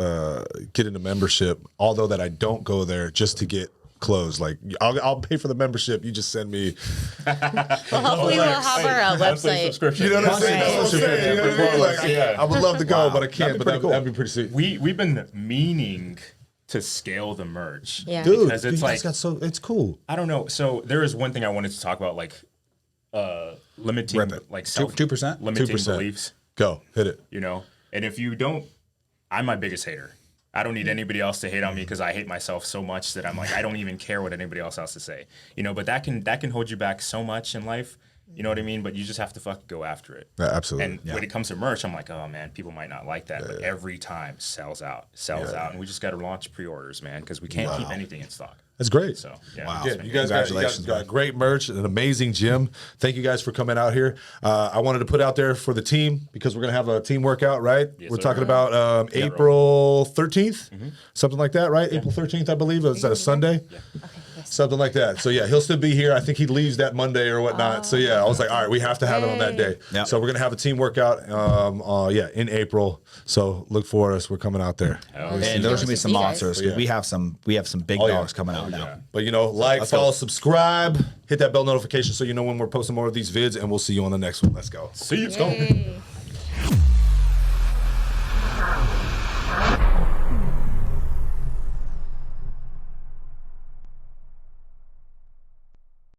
getting a membership, although that I don't go there just to get clothes. Like I'll pay for the membership. You just send me. Well, hopefully we'll have our Monthly website. subscription. You know what I'm saying? Right. That's what I'm saying. You know what I mean? Like, Yeah. I would love to go, but I can't. That'd be But pretty cool. that'd be pretty sweet. We've been meaning to scale the merch. Yeah. Dude, because it's you guys got it's cool. I don't know. So there is one thing I wanted to talk about. Like, limiting Rip it. like 2%? limiting 2%. beliefs. Go hit it. You know, and if you don't, I'm my biggest hater. I don't need anybody else to hate on me because I hate myself so much that I'm like, I don't even care what anybody else has to say. You know, but that can hold you back so much in life. You know what I mean? But you just have to fucking go after it. Yeah, absolutely. And when it comes to merch, I'm like, oh man, people might not like that, but every time sells out, and we just got to launch pre-orders, man, because we can't keep anything in stock. That's great. So yeah, Wow. it's Yeah, been you great. guys got great merch, an amazing gym. Thank you guys for coming out here. I wanted to put out there for the team because we're gonna have a team workout, right? Yes, we're sir. talking about April 13th, something like that, right? April 13th, I believe. Is that a Sunday? Okay, yes. Something like that. So yeah, he'll still be here. I think he leaves that Monday or whatnot. So yeah, I was like, all right, we have to have it on that day. Yeah. So we're gonna have a team workout, in April. So look for us. We're coming out there. And those should be some See you guys. monsters. 'Cause Yeah. we have some big Oh, yeah. dogs coming out now. But like, follow, subscribe, hit that bell notification so you know when we're posting more of these vids, and we'll see you on the next one. Let's go. See you. Yay.